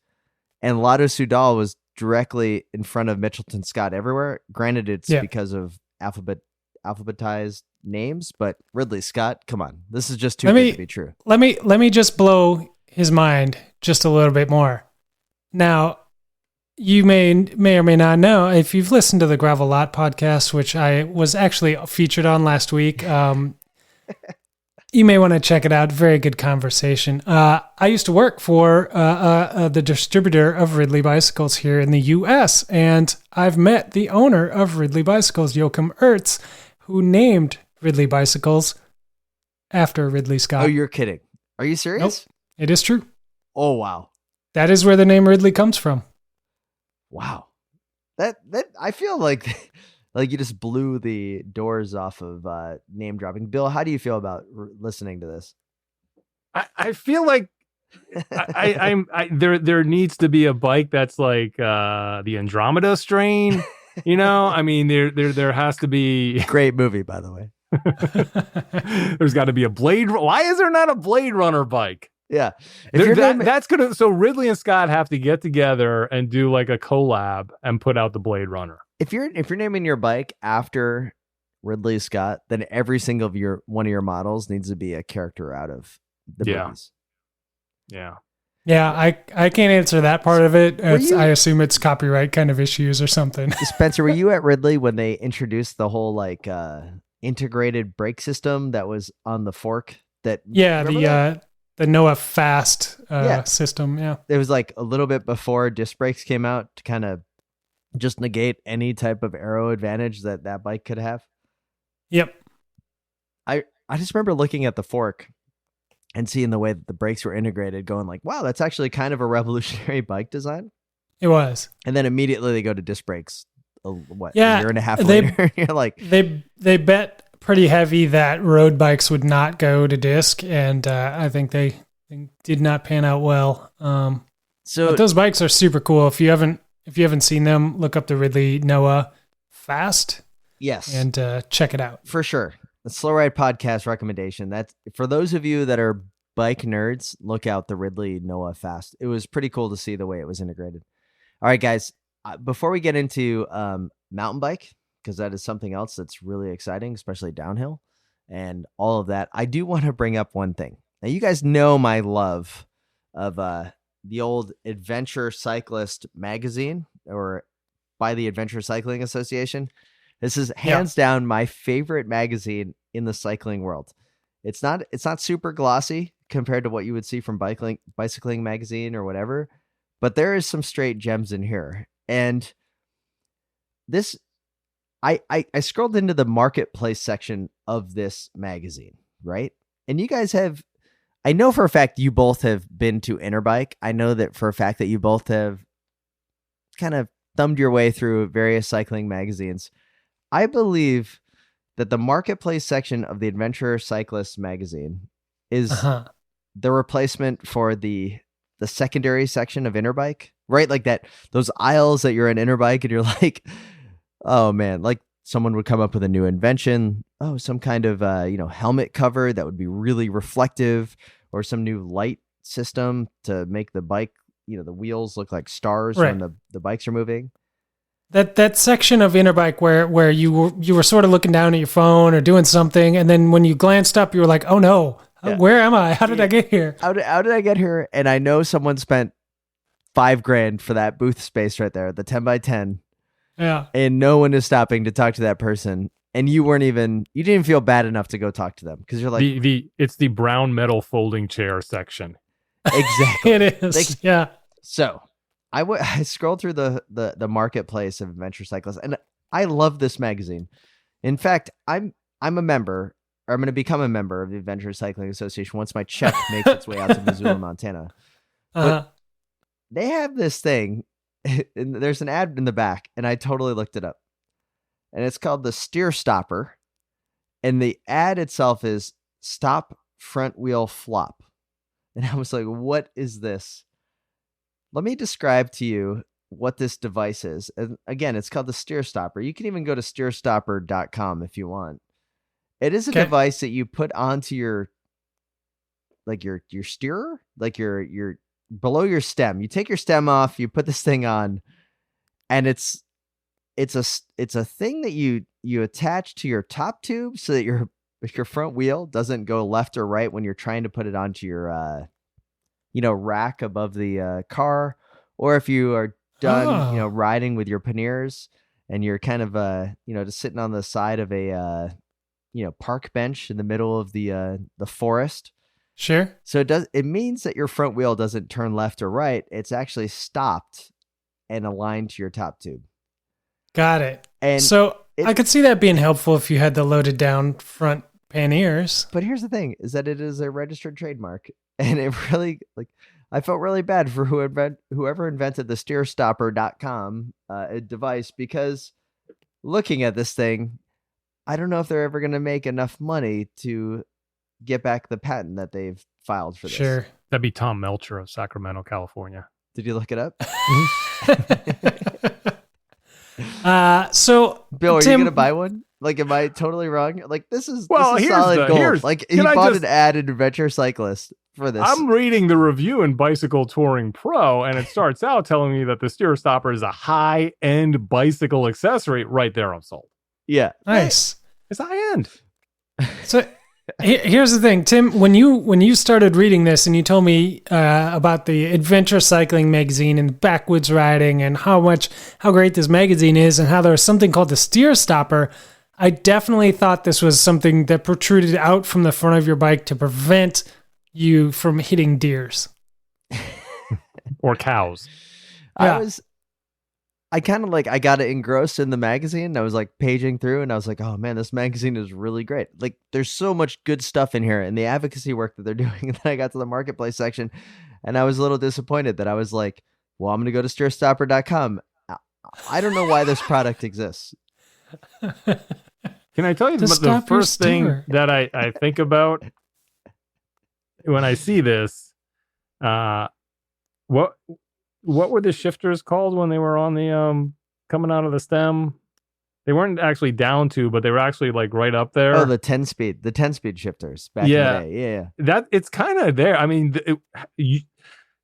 Speaker 2: and Lotto Soudal was directly in front of Mitchelton Scott everywhere. Granted, it's because of alphabetized names, but Ridley Scott, come on, this is just too good to be true.
Speaker 3: Let me just blow his mind just a little bit more. Now, you may or may not know, if you've listened to the Gravel Lot podcast, which I was actually featured on last week, you may want to check it out. Very good conversation. I used to work for the distributor of Ridley Bicycles here in the U.S., and I've met the owner of Ridley Bicycles, Joachim Ertz, who named Ridley Bicycles after Ridley Scott.
Speaker 2: Oh, you're kidding. Are you serious?
Speaker 3: Nope. It is true.
Speaker 2: Oh, wow.
Speaker 3: That is where the name Ridley comes from.
Speaker 2: Wow. That I feel like you just blew the doors off of name dropping. Bill, how do you feel about listening to this?
Speaker 4: I feel like there needs to be a bike that's like the Andromeda strain. There has to be.
Speaker 2: Great movie, by the way.
Speaker 4: There's got to be a Blade. Why is there not a Blade Runner bike?
Speaker 2: Yeah.
Speaker 4: So Ridley and Scott have to get together and do like a collab and put out the Blade Runner.
Speaker 2: If you're naming your bike after Ridley Scott, then every single one of your models needs to be a character out of the movies.
Speaker 4: Yeah.
Speaker 3: Yeah, I can't answer that part of it. I assume it's copyright kind of issues or something.
Speaker 2: Spencer, were you at Ridley when they introduced the whole like integrated brake system that was on the fork? The Noah Fast system. Yeah, it was like a little bit before disc brakes came out to kind of just negate any type of aero advantage that bike could have.
Speaker 3: Yep.
Speaker 2: I just remember looking at the fork and seeing the way that the brakes were integrated, going like, wow, that's actually kind of a revolutionary bike design.
Speaker 3: It was.
Speaker 2: And then immediately they go to disc brakes. A year and a half later? You're like,
Speaker 3: they bet pretty heavy that road bikes would not go to disc, and I think they did not pan out well. But those bikes are super cool. If you haven't seen them, look up the Ridley Noah Fast.
Speaker 2: Yes.
Speaker 3: And check it out.
Speaker 2: For sure. The Slow Ride Podcast recommendation. That's for those of you that are bike nerds, look out the Ridley Noah Fast. It was pretty cool to see the way it was integrated. All right, guys, before we get into mountain bike, because that is something else that's really exciting, especially downhill and all of that, I do want to bring up one thing. Now, you guys know my love of the old Adventure Cyclist magazine, or by the Adventure Cycling Association. This is hands down my favorite magazine in the cycling world. It's not super glossy compared to what you would see from Bicycling magazine or whatever, but there is some straight gems in here. And this, I scrolled into the marketplace section of this magazine, right? And you guys I know for a fact you both have been to Interbike. I know that for a fact that you both have kind of thumbed your way through various cycling magazines. I believe that the marketplace section of the Adventure Cyclist magazine is the replacement for the secondary section of Interbike, right? Like those aisles that you're in Interbike and you're like, oh man, like someone would come up with a new invention. Oh, some kind of, helmet cover that would be really reflective, or some new light system to make the bike, the wheels look like stars when the bikes are moving.
Speaker 3: That section of Interbike where you were sort of looking down at your phone or doing something, and then when you glanced up, you were like, "Oh no, where am I? How did I get here?
Speaker 2: How did I get here?" And I know someone spent $5,000 for that booth space right there, the 10x10.
Speaker 3: Yeah,
Speaker 2: and no one is stopping to talk to that person, and you didn't even feel bad enough to go talk to them because you're like,
Speaker 4: it's the brown metal folding chair section.
Speaker 2: Exactly,
Speaker 3: it is. Yeah.
Speaker 2: So I scrolled through the marketplace of Adventure Cyclists, and I love this magazine. In fact, I'm a member, or I'm going to become a member of the Adventure Cycling Association once my check makes its way out to Missoula, Montana. But they have this thing, and there's an ad in the back, and I totally looked it up. And it's called the Steer Stopper, and the ad itself is "Stop Front Wheel Flop." And I was like, what is this? Let me describe to you what this device is. And again, it's called the Steer Stopper. You can even go to steerstopper.com if you want. It is a device that you put onto your steerer, like your below your stem. You take your stem off, you put this thing on, and it's a thing that you attach to your top tube so that your front wheel doesn't go left or right when you're trying to put it onto your rack above the car, or if you are done riding with your panniers and you're kind of just sitting on the side of a park bench in the middle of the forest.
Speaker 3: Sure.
Speaker 2: So it means that your front wheel doesn't turn left or right. It's actually stopped and aligned to your top tube.
Speaker 3: Got it.
Speaker 2: And
Speaker 3: so I could see that being helpful if you had the loaded down front panniers.
Speaker 2: But here's the thing, is that it is a registered trademark. And it really, I felt really bad for whoever invented the steerstopper.com device, because looking at this thing, I don't know if they're ever going to make enough money to get back the patent that they've filed for this.
Speaker 3: Sure.
Speaker 4: That'd be Tom Melcher of Sacramento, California.
Speaker 2: Did you look it up?
Speaker 3: So
Speaker 2: Bill, are
Speaker 3: Tim,
Speaker 2: you going to buy one? Like, am I totally wrong? Like, this is
Speaker 4: Well,
Speaker 2: this is
Speaker 4: here's
Speaker 2: solid
Speaker 4: the-
Speaker 2: gold.
Speaker 4: here's-
Speaker 2: Like, he
Speaker 4: can I
Speaker 2: bought
Speaker 4: just-
Speaker 2: an ad in Adventure Cyclist for this.
Speaker 4: I'm reading the review in Bicycle Touring Pro, and it starts out telling me that the steer stopper is a high-end bicycle accessory. Right there, I'm sold.
Speaker 2: Yeah.
Speaker 3: Nice.
Speaker 4: It's high-end.
Speaker 3: So here's the thing, Tim, when you started reading this and you told me about the Adventure Cycling magazine and backwoods riding and how great this magazine is and how there's something called the steer stopper, I definitely thought this was something that protruded out from the front of your bike to prevent you from hitting deers
Speaker 4: or cows.
Speaker 3: Yeah.
Speaker 2: I got it engrossed in the magazine. I was like paging through and I was like, oh man, this magazine is really great. Like there's so much good stuff in here and the advocacy work that they're doing. And then I got to the marketplace section and I was a little disappointed that I was like, well, I'm going to go to steerstopper.com. I don't know why this product exists.
Speaker 4: Can I tell you the first thing that I think about when I see this? What were the shifters called when they were on the coming out of the stem? They weren't actually down to, but they were actually like right up there.
Speaker 2: Oh, the 10-speed shifters back in the day. Yeah.
Speaker 4: That it's kind of there. I mean,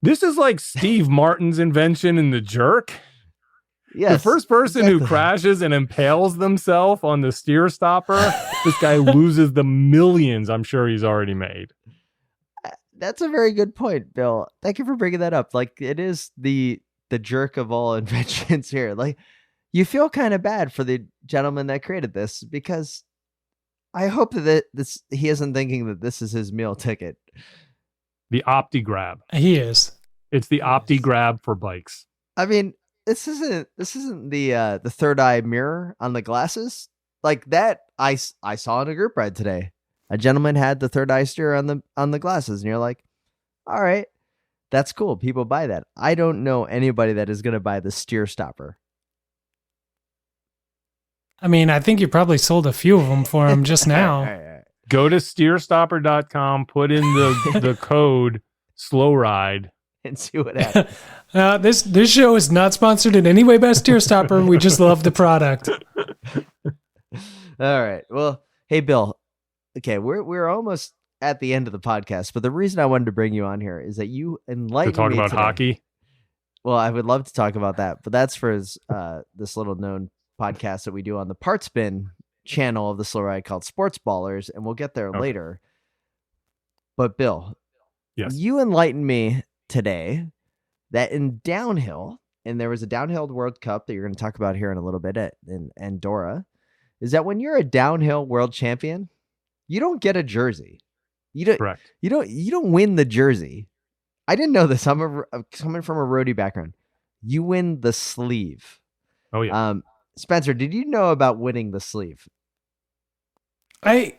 Speaker 4: this is like Steve Martin's invention in the jerk.
Speaker 2: Yes,
Speaker 4: the first person who crashes and impales themselves on the steer stopper, this guy loses the millions I'm sure he's already made.
Speaker 2: That's a very good point, Bill. Thank you for bringing that up. Like it is the jerk of all inventions here. Like you feel kind of bad for the gentleman that created this because I hope that he isn't thinking that this is his meal ticket.
Speaker 4: The OptiGrab.
Speaker 3: He is.
Speaker 4: It's the OptiGrab for bikes.
Speaker 2: I mean, this isn't the third eye mirror on the glasses like that. I saw on a group ride today. A gentleman had the third eye steer on the glasses, and you're like, all right, that's cool. People buy that. I don't know anybody that is going to buy the steer stopper.
Speaker 3: I mean, I think you probably sold a few of them for him just now.
Speaker 2: All right.
Speaker 4: Go to steerstopper.com, put in the code slow ride.
Speaker 2: And see what happens.
Speaker 3: This show is not sponsored in any way by Steer Stopper. We just love the product.
Speaker 2: All right. Well, hey, Bill. Okay, we're almost at the end of the podcast, but the reason I wanted to bring you on here is that you enlightened me
Speaker 4: to talk about
Speaker 2: today.
Speaker 4: hockey.
Speaker 2: Well, I would love to talk about that, but that's for this little known podcast that we do on the Part Spin channel of the Slow Ride called Sports Ballers, and we'll get there later. But Bill,
Speaker 4: yes,
Speaker 2: you enlightened me today that in downhill, and there was a downhill World Cup that you're going to talk about here in a little bit in Andorra, is that when you're a downhill world champion, you don't get a jersey. You don't.
Speaker 4: Correct.
Speaker 2: You don't win the jersey. I didn't know this. I'm coming from a roadie background. You win the sleeve.
Speaker 4: Oh yeah.
Speaker 2: Spencer, did you know about winning the sleeve?
Speaker 3: I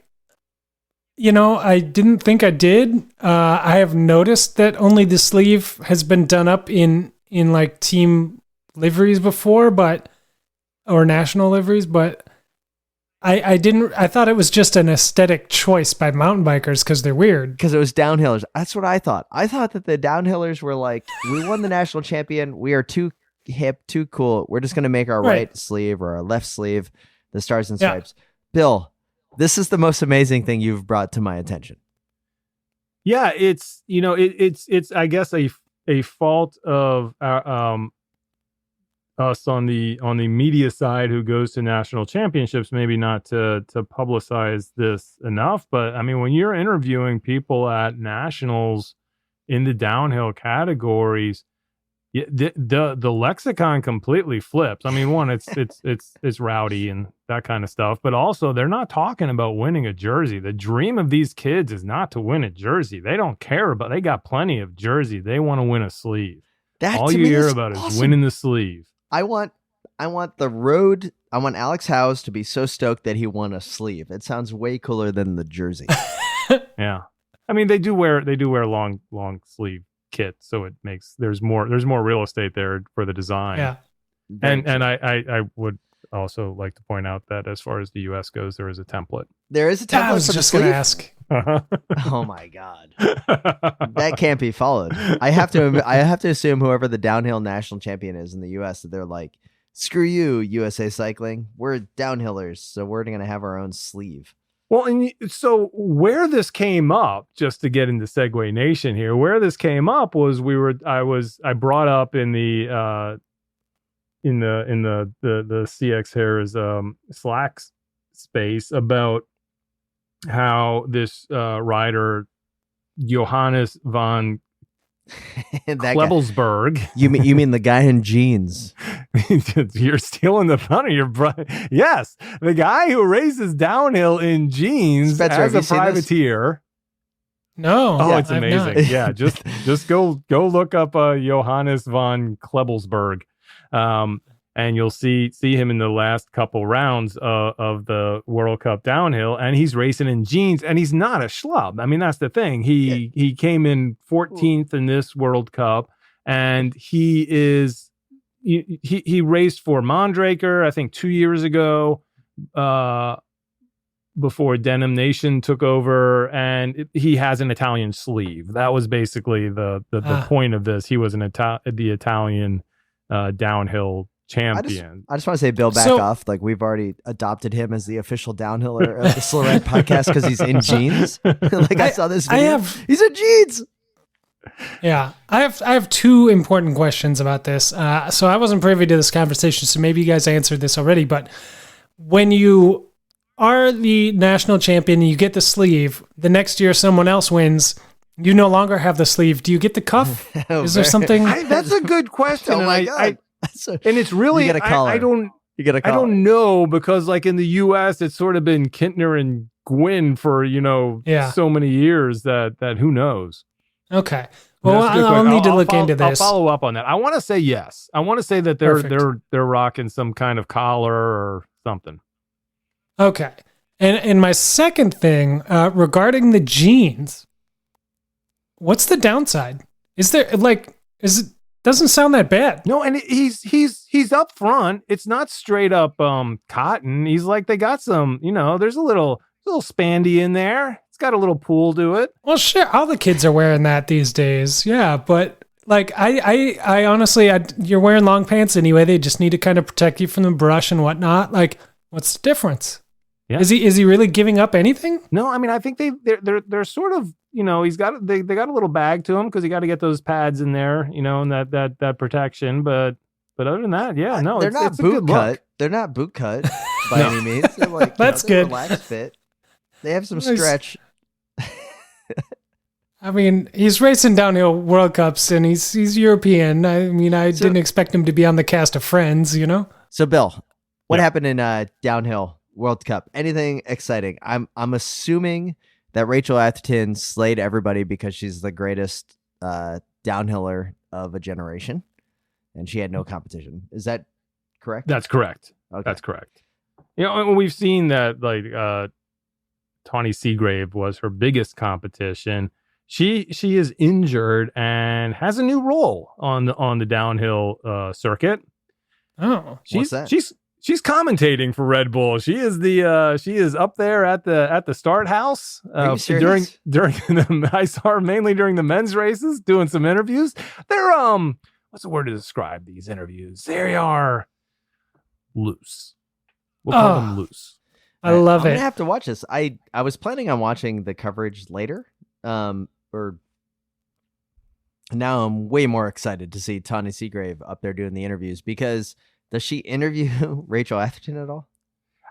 Speaker 3: didn't think I did. I have noticed that only the sleeve has been done up in like team liveries before, or national liveries, but I didn't. I thought it was just an aesthetic choice by mountain bikers because they're weird.
Speaker 2: Because it was downhillers. That's what I thought. I thought that the downhillers were like, we won the national champion. We are too hip, too cool. We're just going to make our right sleeve or our left sleeve the Stars and Stripes. Yeah. Bill, this is the most amazing thing you've brought to my attention.
Speaker 4: Yeah, it's I guess a fault of us on the media side who goes to national championships, maybe not to publicize this enough, but I mean, when you're interviewing people at nationals in the downhill categories, the lexicon completely flips. I mean, one, it's rowdy and that kind of stuff, but also they're not talking about winning a jersey. The dream of these kids is not to win a jersey. They don't care about. They got plenty of jersey. They want to win a sleeve. All you hear about is winning the sleeve.
Speaker 2: I want the road. I want Alex Howes to be so stoked that he won a sleeve. It sounds way cooler than the jersey.
Speaker 4: Yeah, I mean they do wear long sleeve kit, so it makes there's more real estate there for the design.
Speaker 3: Yeah,
Speaker 4: and I would also like to point out that as far as the U.S. goes, there is a template.
Speaker 2: There is a template.
Speaker 3: I was
Speaker 2: for
Speaker 3: just
Speaker 2: the
Speaker 3: going to
Speaker 2: sleeve?
Speaker 3: ask.
Speaker 2: Oh my God, that can't be followed. I have to assume whoever the downhill national champion is in the U.S. that they're like, screw you, USA Cycling. We're downhillers, so we're going to have our own sleeve.
Speaker 4: Well, and so where this came up, just to get into Segway Nation here, where this came up was I brought up in the CX Harris Slack space about how this rider Johannes von Klebelsberg.
Speaker 2: You mean the guy in jeans?
Speaker 4: You're stealing the thunder. Yes, the guy who races downhill in jeans
Speaker 2: Spencer,
Speaker 4: as a privateer.
Speaker 3: No.
Speaker 4: Oh,
Speaker 3: Yeah,
Speaker 4: it's amazing. Yeah, just go look up Johannes von Klebelsberg. And you'll see him in the last couple rounds of the World Cup downhill, and he's racing in jeans, and he's not a schlub. I mean, that's the thing. He came in 14th in this World Cup, and he raced for Mondraker, I think 2 years ago, before Denim Nation took over, and he has an Italian sleeve. That was basically the point of this. He was the Italian downhill champion.
Speaker 2: I just want to say, Bill, back off. Like, we've already adopted him as the official downhiller of the Slow Ride podcast because he's in jeans. Like, I saw this video. He's in jeans.
Speaker 3: Yeah, I have two important questions about this. So I wasn't privy to this conversation, so maybe you guys answered this already. But when you are the national champion and you get the sleeve, the next year someone else wins, you no longer have the sleeve. Do you get the cuff? Is there something?
Speaker 4: That's a good question.
Speaker 2: Oh my God.
Speaker 4: And it's really,
Speaker 2: you get a collar.
Speaker 4: I don't know, because like in the US, it's sort of been Kintner and Gwynn for, so many years that who knows?
Speaker 3: Okay. Well, I'll need to look into this.
Speaker 4: I'll follow up on that. I want to say yes. I want to say that they're rocking some kind of collar or something.
Speaker 3: Okay. And my second thing regarding the jeans, what's the downside? Doesn't sound that bad.
Speaker 4: No, and he's up front. It's not straight up cotton. He's like, they got some, there's a little spandy in there. It's got a little pool to it.
Speaker 3: Well, sure, all the kids are wearing that these days. Yeah, but like I honestly, you're wearing long pants anyway. They just need to kind of protect you from the brush and whatnot. Like, what's the difference? Yeah. Is he really giving up anything?
Speaker 4: No, I mean, I think they're sort of, he's got they got a little bag to him because you got to get those pads in there, and that protection. But other than that, yeah, no,
Speaker 2: they're not boot cut. They're not boot cut by any means. They're like,
Speaker 3: that's good.
Speaker 2: Relaxed fit. They have some stretch.
Speaker 3: I mean, he's racing downhill World Cups and he's European. I mean, I didn't expect him to be on the cast of Friends,
Speaker 2: So, Bill, what happened in downhill World Cup? Anything exciting? I'm assuming that Rachel Atherton slayed everybody because she's the greatest downhiller of a generation, and she had no competition. Is that correct?
Speaker 4: That's correct.
Speaker 2: Okay.
Speaker 4: That's correct. And we've seen that, like, Tawny Seagrave was her biggest competition. She is injured and has a new role on the downhill circuit.
Speaker 3: Oh,
Speaker 2: what's that?
Speaker 4: She's commentating for Red Bull. She is up there at the start house during I saw her mainly during the men's races doing some interviews. They're what's the word to describe these interviews? They are loose. We'll call them loose.
Speaker 3: I love it.
Speaker 2: I'm gonna have to watch this. I was planning on watching the coverage later. Or now I'm way more excited to see Tawny Seagrave up there doing the interviews, because does she interview Rachel Atherton at all?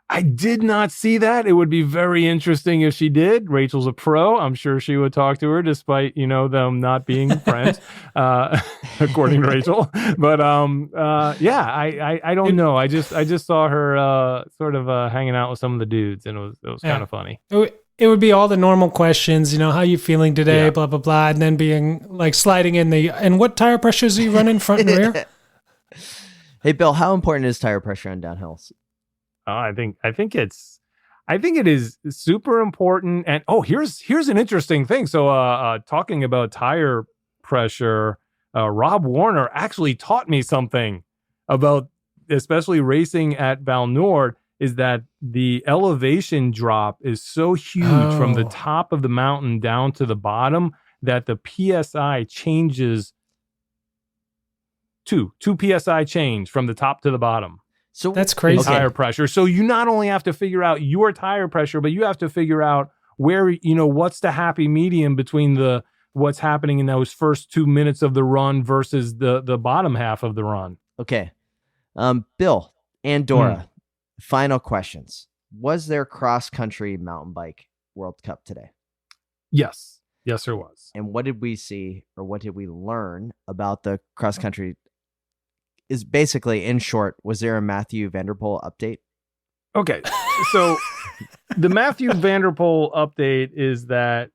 Speaker 4: I did not see that. It would be very interesting if she did. Rachel's a pro. I'm sure she would talk to her despite, them not being friends, according to Rachel. But I don't know. I just saw her sort of hanging out with some of the dudes, and it was kind of funny.
Speaker 3: It would be all the normal questions, how you feeling today, blah, blah, blah, and then being like sliding in and what tire pressures are you running front and rear?
Speaker 2: Hey, Bill, how important is tire pressure on downhills?
Speaker 4: I think it is super important. And here's an interesting thing. So talking about tire pressure, Rob Warner actually taught me something about, especially racing at Val Nord, is that the elevation drop is so huge from the top of the mountain down to the bottom that the PSI changes two PSI change from the top to the bottom.
Speaker 2: So
Speaker 3: that's crazy.
Speaker 4: Tire pressure. So you not only have to figure out your tire pressure, but you have to figure out where, what's the happy medium between what's happening in those first 2 minutes of the run versus the bottom half of the run.
Speaker 2: Okay. Bill, Andorra, final questions. Was there cross-country mountain bike World Cup today?
Speaker 4: Yes. Yes, there was.
Speaker 2: And what did we see, or what did we learn about the cross-country? Is basically, in short, was there a Mathieu van der Poel update?
Speaker 4: Okay. So the Mathieu van der Poel update is that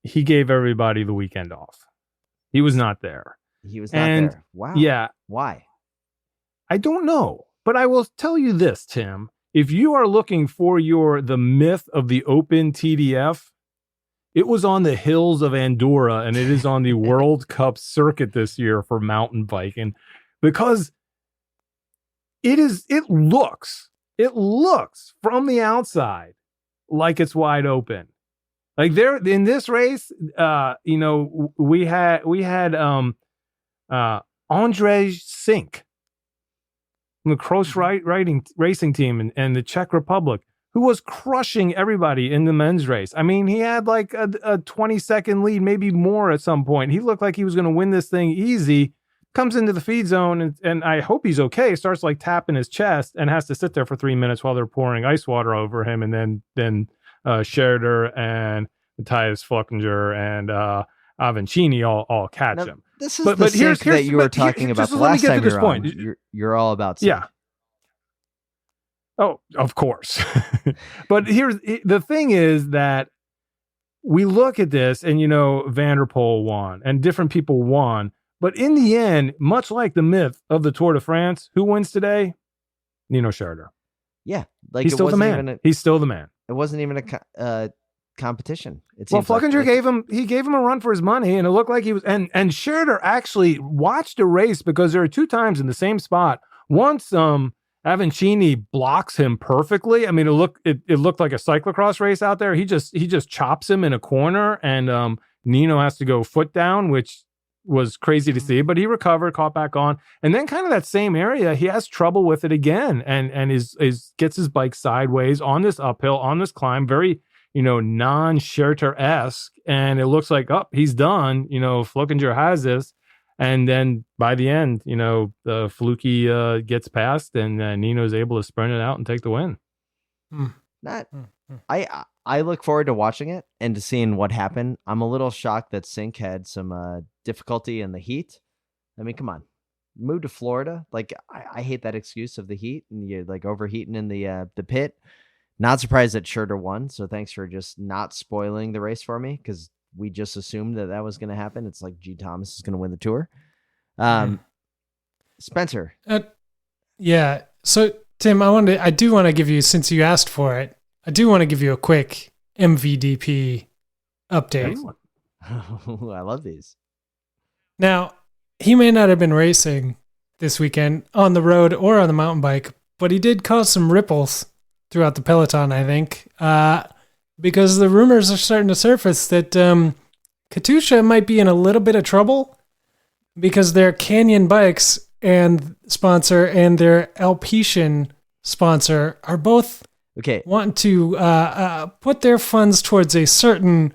Speaker 4: he gave everybody the weekend off. He was not there.
Speaker 2: He was not there. Wow.
Speaker 4: Yeah.
Speaker 2: Why?
Speaker 4: I don't know. But I will tell you this, Tim. If you are looking for the myth of the Open TDF, it was on the hills of Andorra, and it is on the World Cup circuit this year for mountain biking. Because it looks from the outside like it's wide open. Like there in this race, we had Andre Sink from the Cross racing team and the Czech Republic, who was crushing everybody in the men's race. I mean, he had like a 20-second lead, maybe more at some point. He looked like he was going to win this thing easy. Comes into the feed zone, and I hope he's okay. Starts like tapping his chest and has to sit there for 3 minutes while they're pouring ice water over him. And then Scherder and Matthias Fluckinger and Avancini all catch him.
Speaker 2: This is the Sink that you were talking about the last time you're on. You're all about Sink.
Speaker 4: Yeah. Oh, of course. But here's the thing is that we look at this and, Van der Poel won and different people won. But in the end, much like the myth of the Tour de France, who wins today? Nino Scherder.
Speaker 2: Yeah. Like
Speaker 4: he's still the man. He's still the man.
Speaker 2: It wasn't even a competition.
Speaker 4: Fluckinger gave him a run for his money, and it looked like he was. And Scherder actually watched a race because there are 2 times in the same spot. Once Avancini blocks him perfectly. I mean, it looked like a cyclocross race out there. He just chops him in a corner, and Nino has to go foot down, which was crazy to see, but he recovered, caught back on, and then kind of that same area, he has trouble with it again, and gets his bike sideways on this uphill, on this climb, very non-Scherter-esque, and it looks like he's done. Flukinger has this, and then by the end, the Fluky gets past, and Nino's able to sprint it out and take the win.
Speaker 2: I look forward to watching it and to seeing what happened. I'm a little shocked that Sink had some difficulty in the heat. I mean, come on, move to Florida. Like, I hate that excuse of the heat and you're like overheating in the pit. Not surprised that Scherder won. So thanks for just not spoiling the race for me, because we just assumed that was going to happen. It's like G. Thomas is going to win the Tour. Spencer.
Speaker 3: Yeah. So Tim, I do want to give you, since you asked for it, I do want to give you a quick MVDP update.
Speaker 2: I love these.
Speaker 3: Now, he may not have been racing this weekend on the road or on the mountain bike, but he did cause some ripples throughout the peloton, I think, because the rumors are starting to surface that Katusha might be in a little bit of trouble because their Canyon bikes and sponsor and their Alpecin sponsor are both want to put their funds towards a certain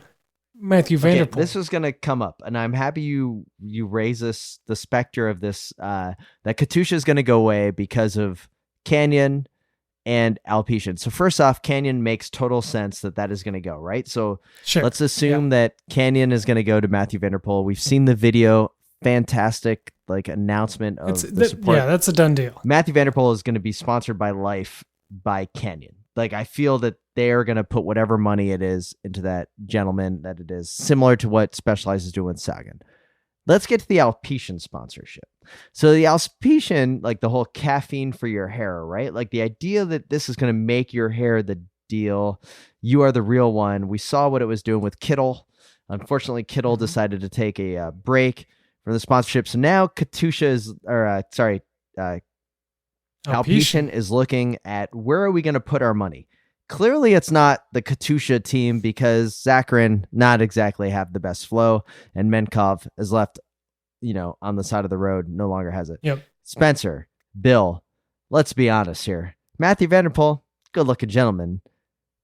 Speaker 3: Mathieu van der Poel.
Speaker 2: This was going to come up, and I'm happy you raise the specter of this, that Katusha is going to go away because of Canyon and Alpecin. So first off, Canyon makes total sense that is going to go, right? So let's assume that Canyon is going to go to Mathieu van der Poel. We've seen the video. Fantastic announcement of the support.
Speaker 3: Yeah, that's a done deal.
Speaker 2: Mathieu van der Poel is going to be sponsored by life by Canyon. Like, I feel that they're going to put whatever money it is into that gentleman, that it is similar to what Specialized is doing with Sagan. Let's get to the Alpecin sponsorship. So the Alpecin, like the whole caffeine for your hair, right? Like the idea that this is going to make your hair the deal. You are the real one. We saw what it was doing with Kittel. Unfortunately, Kittel decided to take a break from the sponsorship. So now Alpecin is looking at where are we going to put our money. Clearly, it's not the Katusha team because Zakarin not exactly have the best flow, and Menkov is left, on the side of the road, no longer has it.
Speaker 3: Yep.
Speaker 2: Spencer, Bill, let's be honest here. Mathieu van der Poel, good-looking gentleman.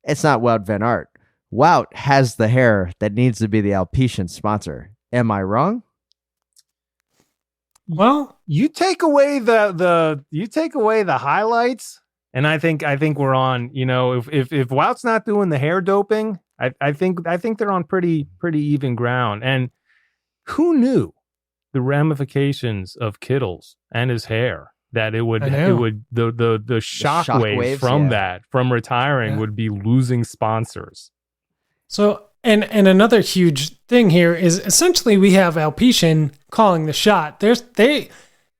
Speaker 2: It's not Wout van Aert. Wout has the hair that needs to be the Alpecin sponsor. Am I wrong?
Speaker 3: Well,
Speaker 4: you take away the highlights, and I think we're on. If Wout's not doing the hair doping, I think they're on pretty even ground. And who knew the ramifications of Kittles and his hair? That the shockwaves from that, from retiring, would be losing sponsors.
Speaker 3: So, and another huge thing here is essentially we have Alpecin calling the shot. They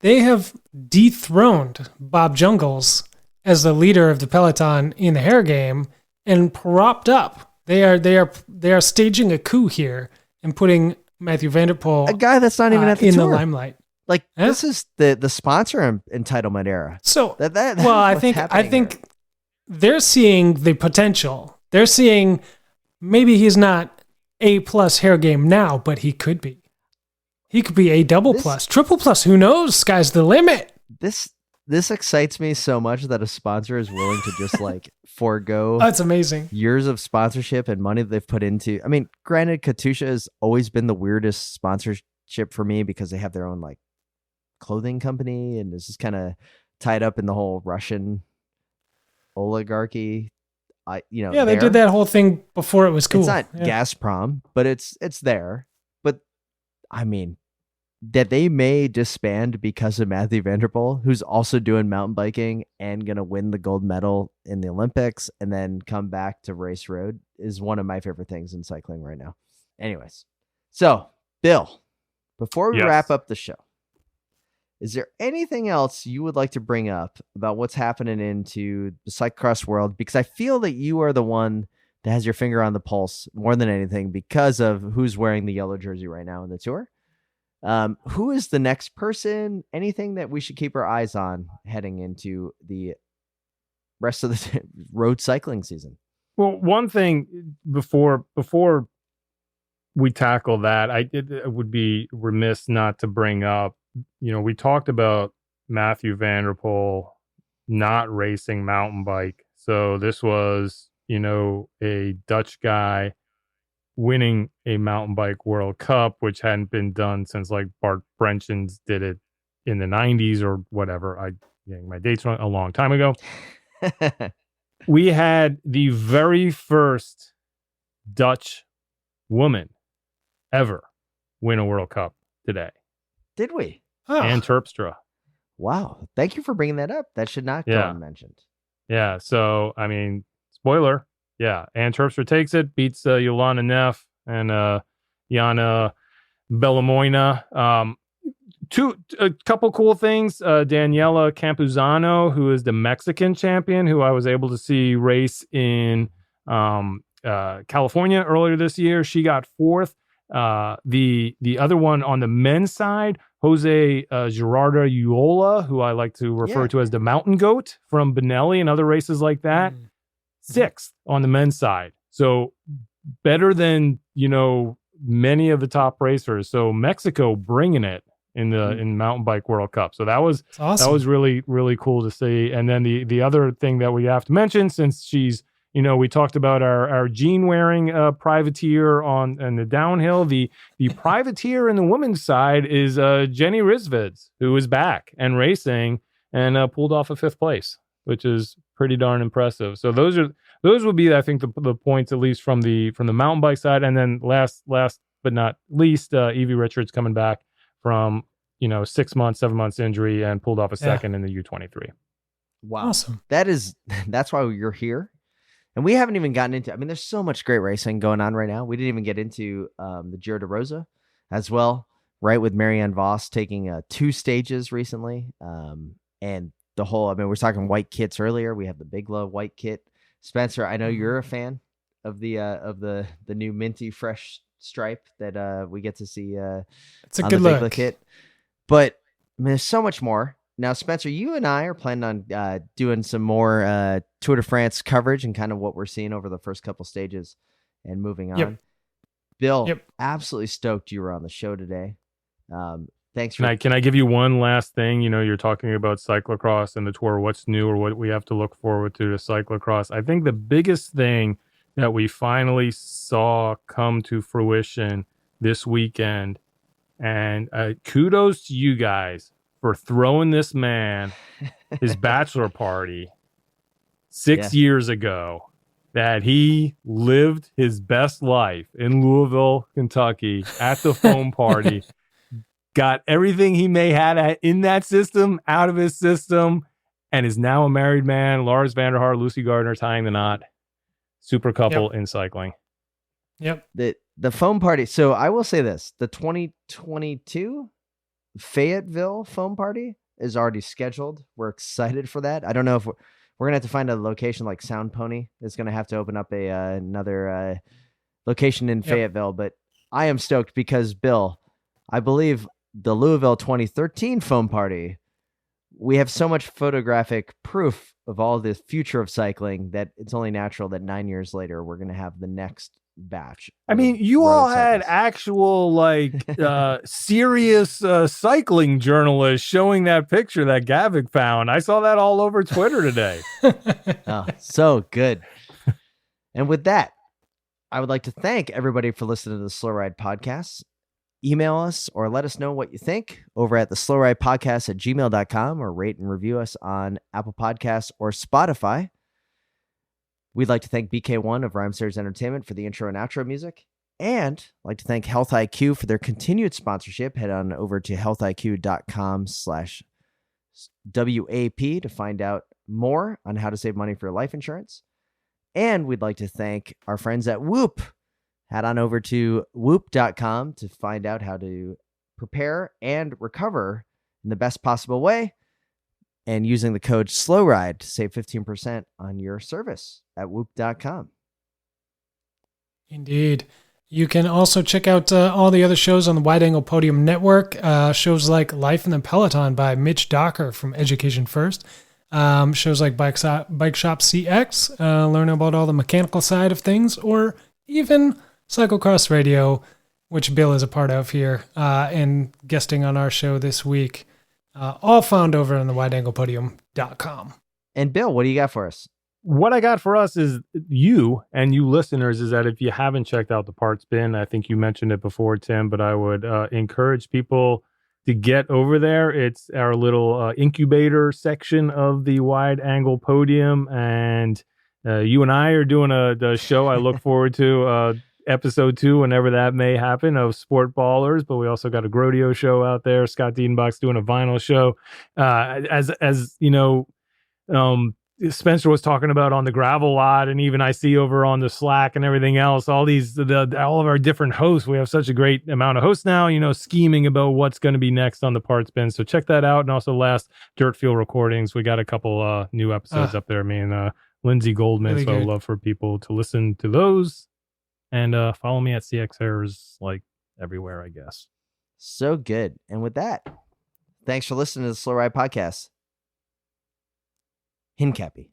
Speaker 3: have dethroned Bob Jungels as the leader of the peloton in the hair game and propped up. They are staging a coup here and putting Mathieu van der Poel,
Speaker 2: a guy that's not even at the
Speaker 3: in
Speaker 2: tour.
Speaker 3: the limelight.
Speaker 2: Like this is the sponsor entitlement era.
Speaker 3: So
Speaker 2: well,
Speaker 3: I think they're seeing the potential. They're seeing maybe he's not A+ hair game now, but he could be. He could be A++, triple plus. Who knows? Sky's the limit.
Speaker 2: This excites me so much that a sponsor is willing to just like forego.
Speaker 3: That's amazing.
Speaker 2: Years of sponsorship and money that they've put into. I mean, granted, Katusha has always been the weirdest sponsorship for me because they have their own like clothing company and it's just kind of tied up in the whole Russian oligarchy.
Speaker 3: They did that whole thing before it was cool.
Speaker 2: It's not Gazprom, but it's there. But I mean, that they may disband because of Mathieu van der Poel, who's also doing mountain biking and going to win the gold medal in the Olympics and then come back to race road is one of my favorite things in cycling right now. Anyways, so Bill, before we wrap up the show, is there anything else you would like to bring up about what's happening into the cyclocross world? Because I feel that you are the one that has your finger on the pulse more than anything because of who's wearing the yellow jersey right now in the tour. Who is the next person? Anything that we should keep our eyes on heading into the rest of the road cycling season?
Speaker 4: Well, one thing before we tackle that, I would be remiss not to bring up. We talked about Mathieu van der Poel not racing mountain bike. So this was, a Dutch guy winning a mountain bike World Cup, which hadn't been done since like Bart Brenchens did it in the 90s or whatever. My dates were a long time ago. We had the very first Dutch woman ever win a World Cup today.
Speaker 2: Did we?
Speaker 4: Anne Terpstra.
Speaker 2: Wow. Thank you for bringing that up. That should not go unmentioned.
Speaker 4: Yeah. So, I mean, spoiler. Yeah. Anne Terpstra takes it, beats Jolana Neff and Jana Bellamoina. A couple cool things. Daniela Campuzano, who is the Mexican champion, who I was able to see race in California earlier this year. She got fourth. The other one on the men's side, Jose Gerardo Uola, who I like to refer to as the Mountain Goat from Benelli and other races like that, sixth on the men's side. So better than many of the top racers. So Mexico bringing it in Mountain Bike World Cup. So that was awesome. That was really, really cool to see. And then the other thing that we have to mention, since she's we talked about our jean wearing privateer and the downhill. The privateer in the women's side is Jenny Rizvids, who is back and racing and pulled off a fifth place, which is pretty darn impressive. So those would be, I think, the points at least from the mountain bike side. And then last but not least, Evie Richards coming back from 7 months injury and pulled off a second in the U23.
Speaker 2: Wow,
Speaker 3: awesome!
Speaker 2: That's why you're here. And we haven't even gotten into, there's so much great racing going on right now. We didn't even get into the Giro de Rosa as well, right? With Marianne Vos taking 2 stages recently. And the whole, we're talking white kits earlier. We have the Big Love white kit. Spencer, I know you're a fan of the new minty fresh stripe that we get to see
Speaker 3: it's a
Speaker 2: on
Speaker 3: good
Speaker 2: the
Speaker 3: look.
Speaker 2: Big Love kit. But there's so much more. Now, Spencer, you and I are planning on doing some more Tour de France coverage and kind of what we're seeing over the first couple stages and moving on.
Speaker 3: Yep.
Speaker 2: Bill, absolutely stoked you were on the show today. Thanks.
Speaker 4: Can I give you one last thing? You're talking about cyclocross and the tour, what's new or what we have to look forward to cyclocross. I think the biggest thing that we finally saw come to fruition this weekend, and kudos to you guys for throwing this man his bachelor party 6 years ago, that he lived his best life in Louisville, Kentucky at the foam party. Got everything he may had in that system out of his system, and is now a married man. Lars van der Haar, Lucy Gardner tying the knot. Super couple in cycling.
Speaker 3: Yep.
Speaker 2: The foam party. So I will say this: the 2022 Fayetteville foam party is already scheduled. We're excited for that. I don't know if we're gonna have to find a location like Sound Pony. It's gonna have to open up another location in Fayetteville, but I am stoked because Bill, I believe the Louisville 2013 foam party, we have so much photographic proof of all the future of cycling that it's only natural that 9 years later we're going to have the next batch.
Speaker 4: I mean, you all had actual serious cycling journalists showing that picture that Gavik found. I saw that all over Twitter today.
Speaker 2: Oh, so good. And with that, I would like to thank everybody for listening to the Slow Ride Podcast. Email us or let us know what you think over at the slowridepodcast@gmail.com, or rate and review us on Apple Podcasts or Spotify. We'd like to thank BK1 of Rhymesters Entertainment for the intro and outro music. And I'd like to thank Health IQ for their continued sponsorship. Head on over to healthiq.com/WAP to find out more on how to save money for your life insurance. And we'd like to thank our friends at Whoop. Head on over to whoop.com to find out how to prepare and recover in the best possible way, and using the code SLOWRIDE to save 15% on your service at whoop.com.
Speaker 3: Indeed. You can also check out all the other shows on the Wide Angle Podium Network. Shows like Life in the Peloton by Mitch Docker from Education First. Shows like Bike Shop CX, learn about all the mechanical side of things, or even Cyclocross Radio, which Bill is a part of here, and guesting on our show this week. All found over on the wideanglepodium.com.
Speaker 2: And Bill, what do you got for us?
Speaker 4: What I got for us is you listeners, is that if you haven't checked out the Parts Bin, I think you mentioned it before, Tim, but I would encourage people to get over there. It's our little incubator section of the Wide Angle Podium, and you and I are doing the show I look forward to, episode 2, whenever that may happen, of Sport Ballers. But we also got a Grodio show out there. Scott Diedenbach's doing a vinyl show. As you know, Spencer was talking about on the gravel lot, and even I see over on the Slack and everything else, all of our different hosts. We have such a great amount of hosts now, scheming about what's going to be next on the Parts Bin. So check that out. And also last Dirt Field recordings, we got a couple new episodes up there. Me and Lindsay Goldman. Really, so I'd love for people to listen to those. And follow me at CXRs, like everywhere, I guess.
Speaker 2: So good. And with that, thanks for listening to the Slow Ride Podcast. Hincappy.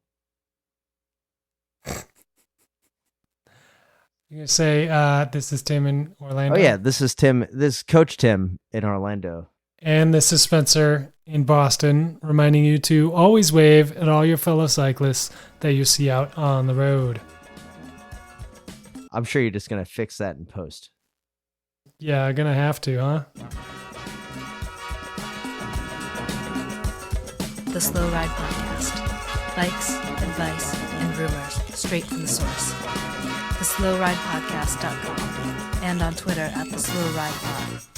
Speaker 3: You're going to say, this is Tim in Orlando?
Speaker 2: Oh, yeah. This is Tim. This is Coach Tim in Orlando.
Speaker 3: And this is Spencer in Boston, reminding you to always wave at all your fellow cyclists that you see out on the road.
Speaker 2: I'm sure you're just going to fix that in post.
Speaker 3: Yeah, going to have to, huh?
Speaker 1: The Slow Ride Podcast. Bikes, advice, and rumors straight from the source. TheSlowRidePodcast.com and on Twitter at TheSlowRidePod.